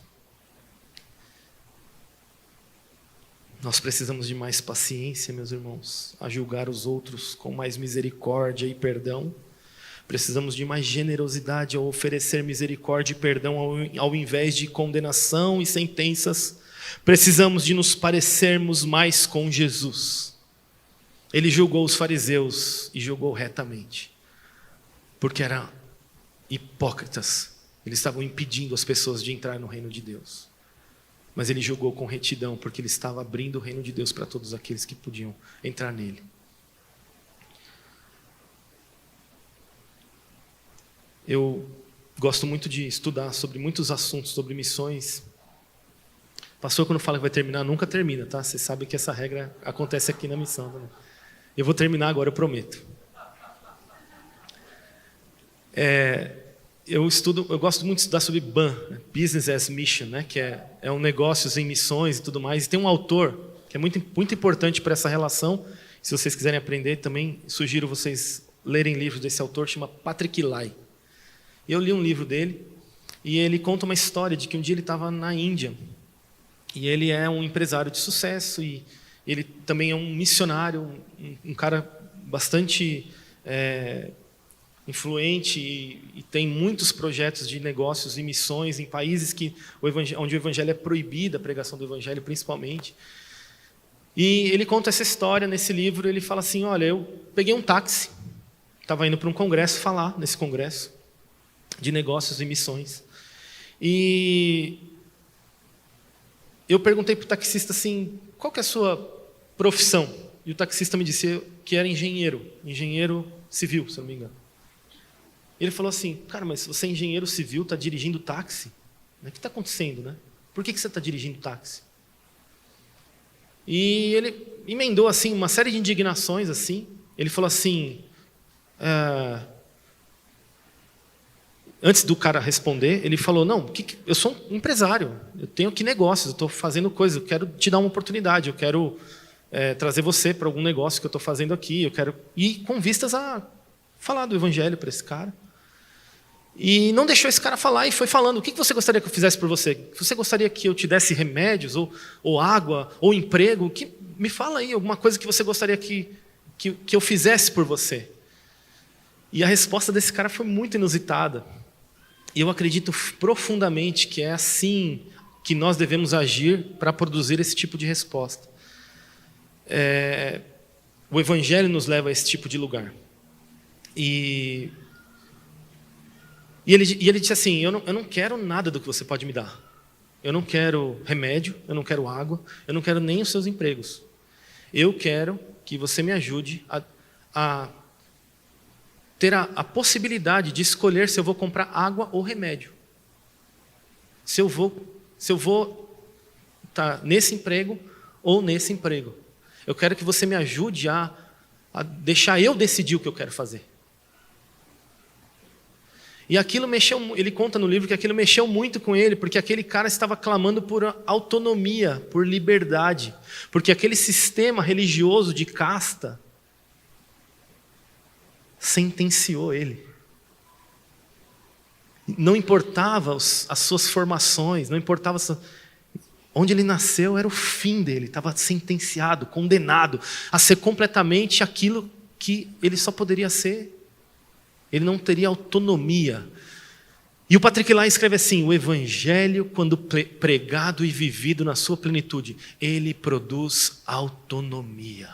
Nós precisamos de mais paciência, meus irmãos, a julgar os outros com mais misericórdia e perdão. Precisamos de mais generosidade ao oferecer misericórdia e perdão ao invés de condenação e sentenças. Precisamos de nos parecermos mais com Jesus. Ele julgou os fariseus e julgou retamente, porque eram hipócritas. Eles estavam impedindo as pessoas de entrar no reino de Deus. Mas ele julgou com retidão, porque ele estava abrindo o reino de Deus para todos aqueles que podiam entrar nele. Eu gosto muito de estudar sobre muitos assuntos, sobre missões. Pastor, quando fala que vai terminar, nunca termina, tá? Você sabe que essa regra acontece aqui na missão também. Eu vou terminar agora, eu prometo. Eu gosto muito de estudar sobre BAM, Business as Mission, né? Que é um negócios em missões e tudo mais. E tem um autor que é muito, muito importante para essa relação. Se vocês quiserem aprender, também sugiro vocês lerem livros desse autor, chama Patrick Lai. Eu li um livro dele e ele conta uma história de que um dia ele estava na Índia. E ele é um empresário de sucesso e ele também é um missionário, um cara bastante influente e tem muitos projetos de negócios e missões em países onde o evangelho é proibido, a pregação do evangelho principalmente. E ele conta essa história nesse livro. Ele fala assim: olha, eu peguei um táxi, estava indo para um congresso falar nesse congresso de negócios e missões. E eu perguntei para o taxista assim: qual que é a sua profissão? E o taxista me disse que era engenheiro civil, se eu não me engano. Ele falou assim: cara, mas se você é engenheiro civil, está dirigindo táxi? O que está acontecendo, né? Por que você está dirigindo táxi? E ele emendou assim uma série de indignações assim. Ele falou assim, antes do cara responder, ele falou: não, eu sou um empresário, eu tenho aqui negócios, eu estou fazendo coisas, eu quero te dar uma oportunidade, eu quero trazer você para algum negócio que eu estou fazendo aqui, eu quero ir com vistas a falar do evangelho para esse cara. E não deixou esse cara falar e foi falando: o que você gostaria que eu fizesse por você? Você gostaria que eu te desse remédios, ou água, ou emprego? Me fala aí alguma coisa que você gostaria que eu fizesse por você. E a resposta desse cara foi muito inusitada. E eu acredito profundamente que é assim que nós devemos agir para produzir esse tipo de resposta. O evangelho nos leva a esse tipo de lugar. E ele disse assim: eu não quero nada do que você pode me dar. Eu não quero remédio, eu não quero água, eu não quero nem os seus empregos. Eu quero que você me ajude a ter a possibilidade de escolher se eu vou comprar água ou remédio. Se eu vou estar nesse emprego ou nesse emprego. Eu quero que você me ajude a deixar eu decidir o que eu quero fazer. E aquilo ele conta no livro que aquilo mexeu muito com ele, porque aquele cara estava clamando por autonomia, por liberdade, porque aquele sistema religioso de casta sentenciou ele. Não importava as suas formações, não importava onde ele nasceu, era o fim dele, estava sentenciado, condenado a ser completamente aquilo que ele só poderia ser. Ele não teria autonomia. E o Patrick Lai escreve assim: o evangelho, quando pregado e vivido na sua plenitude, ele produz autonomia.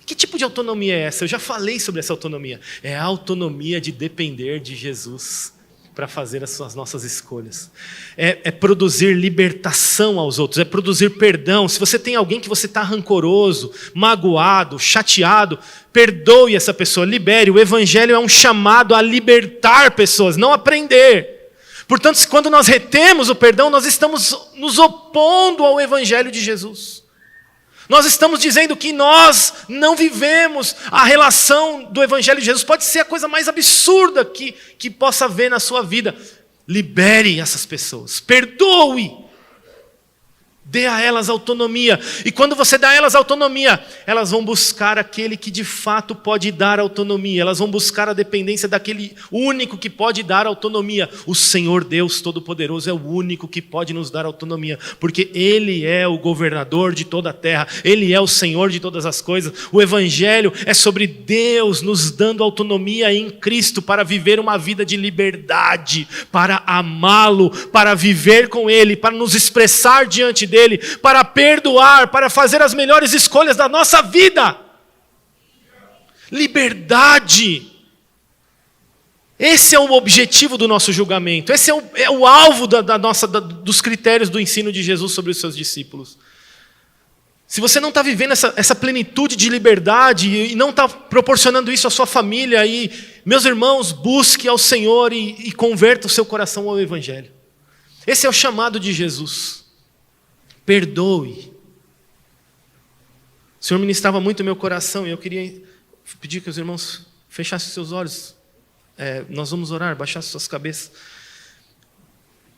Que tipo de autonomia é essa? Eu já falei sobre essa autonomia. É a autonomia de depender de Jesus para fazer as nossas escolhas. É produzir libertação aos outros, é produzir perdão. Se você tem alguém que você está rancoroso, magoado, chateado, perdoe essa pessoa, libere. O evangelho é um chamado a libertar pessoas, não a prender. Portanto, quando nós retemos o perdão, nós estamos nos opondo ao evangelho de Jesus. Nós estamos dizendo que nós não vivemos a relação do evangelho de Jesus. Pode ser a coisa mais absurda que possa haver na sua vida. Libere essas pessoas, perdoe, Dê a elas autonomia. E quando você dá a elas autonomia, elas vão buscar aquele que de fato pode dar autonomia. Elas vão buscar a dependência daquele único que pode dar autonomia. O Senhor Deus Todo-Poderoso é o único que pode nos dar autonomia. Porque Ele é o governador de toda a terra. Ele é o Senhor de todas as coisas. O Evangelho é sobre Deus nos dando autonomia em Cristo para viver uma vida de liberdade, para amá-lo, para viver com Ele, para nos expressar diante dEle, para perdoar, para fazer as melhores escolhas da nossa vida. Liberdade. Esse é o objetivo do nosso julgamento. Esse é o alvo dos critérios do ensino de Jesus sobre os seus discípulos. Se você não está vivendo essa plenitude de liberdade e não está proporcionando isso à sua família, aí, meus irmãos, busque ao Senhor e converta o seu coração ao Evangelho. Esse é o chamado de Jesus. Perdoe. O Senhor ministrava muito no meu coração e eu queria pedir que os irmãos fechassem seus olhos. Nós vamos orar, baixar suas cabeças.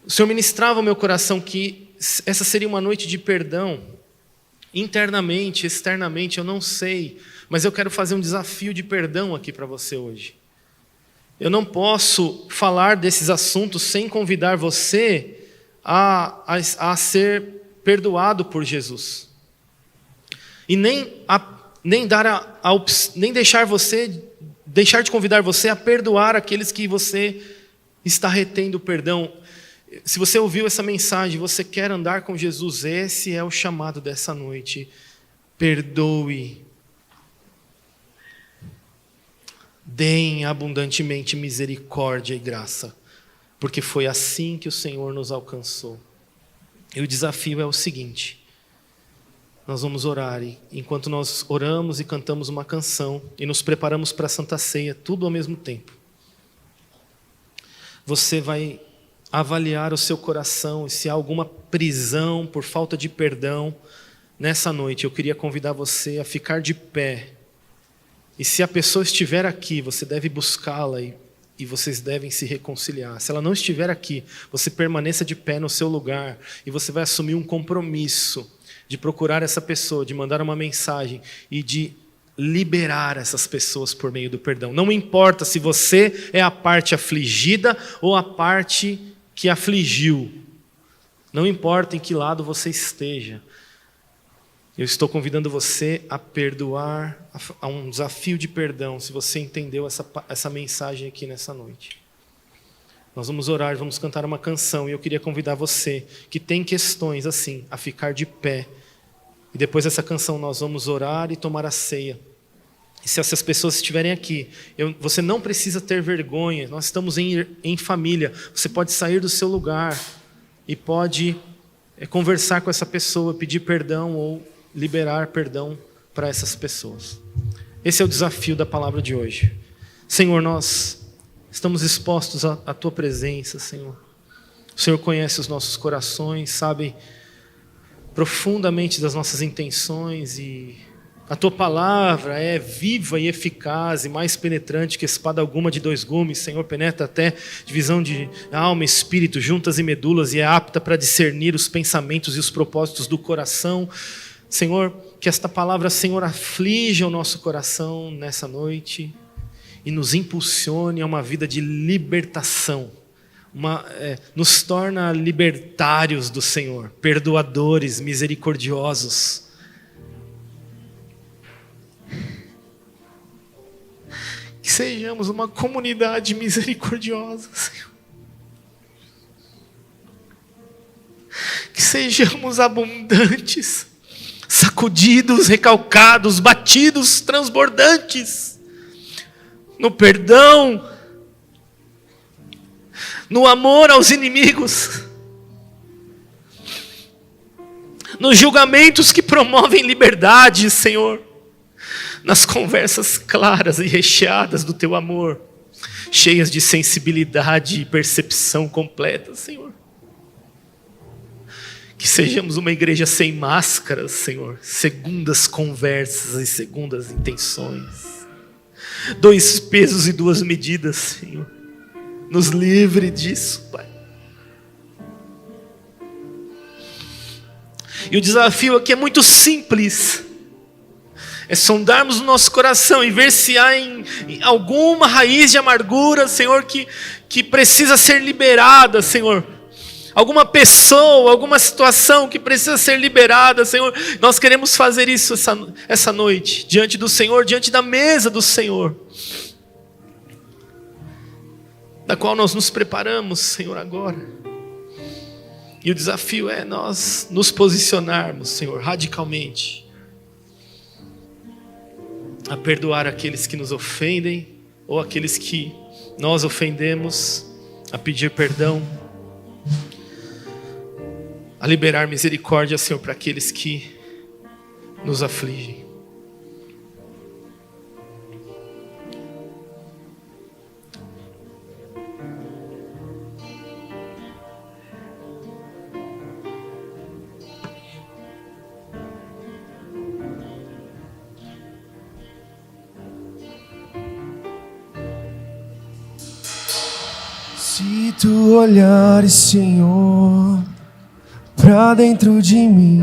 O Senhor ministrava no meu coração que essa seria uma noite de perdão. Internamente, externamente, eu não sei, mas eu quero fazer um desafio de perdão aqui para você hoje. Eu não posso falar desses assuntos sem convidar você a ser perdoado por Jesus. E nem deixar de convidar você a perdoar aqueles que você está retendo perdão. Se você ouviu essa mensagem, você quer andar com Jesus, esse é o chamado dessa noite. Perdoe. Deem abundantemente misericórdia e graça, porque foi assim que o Senhor nos alcançou. E o desafio é o seguinte: nós vamos orar, e enquanto nós oramos e cantamos uma canção e nos preparamos para a Santa Ceia, tudo ao mesmo tempo, você vai avaliar o seu coração e se há alguma prisão por falta de perdão. Nessa noite eu queria convidar você a ficar de pé, e se a pessoa estiver aqui, você deve buscá-la e vocês devem se reconciliar. Se ela não estiver aqui, você permaneça de pé no seu lugar e você vai assumir um compromisso de procurar essa pessoa, de mandar uma mensagem e de liberar essas pessoas por meio do perdão. Não importa se você é a parte afligida ou a parte que afligiu. Não importa em que lado você esteja. Eu estou convidando você a perdoar, a um desafio de perdão, se você entendeu essa mensagem aqui nessa noite. Nós vamos orar, vamos cantar uma canção, e eu queria convidar você, que tem questões assim, a ficar de pé. E depois dessa canção nós vamos orar e tomar a ceia. E se essas pessoas estiverem aqui, você não precisa ter vergonha, nós estamos em família. Você pode sair do seu lugar e pode conversar com essa pessoa, pedir perdão ou liberar perdão para essas pessoas. Esse é o desafio da palavra de hoje. Senhor, nós estamos expostos à Tua presença, Senhor. O Senhor conhece os nossos corações, sabe profundamente das nossas intenções, e a Tua palavra é viva e eficaz e mais penetrante que espada alguma de dois gumes. Senhor, penetra até divisão de alma e espírito, juntas e medulas, e é apta para discernir os pensamentos e os propósitos do coração. Senhor, que esta palavra, Senhor, aflige o nosso coração nessa noite e nos impulsione a uma vida de libertação. Nos torna libertários do Senhor, perdoadores, misericordiosos. Que sejamos uma comunidade misericordiosa, Senhor. Que sejamos abundantes, sacudidos, recalcados, batidos, transbordantes no perdão, no amor aos inimigos, nos julgamentos que promovem liberdade, Senhor, nas conversas claras e recheadas do Teu amor, cheias de sensibilidade e percepção completa, Senhor. Que sejamos uma igreja sem máscaras, Senhor, segundas conversas e segundas intenções. 2 pesos e 2 medidas, Senhor. Nos livre disso, Pai. E o desafio aqui é muito simples. É sondarmos o nosso coração e ver se há em alguma raiz de amargura, Senhor, que precisa ser liberada, Senhor. Alguma pessoa, alguma situação que precisa ser liberada, Senhor. Nós queremos fazer isso essa noite, diante do Senhor, diante da mesa do Senhor, da qual nós nos preparamos, Senhor, agora. E o desafio é nós nos posicionarmos, Senhor, radicalmente, a perdoar aqueles que nos ofendem, ou aqueles que nós ofendemos, a pedir perdão, a liberar misericórdia, Senhor, para aqueles que nos afligem. Se tu olhares, Senhor, pra dentro de mim,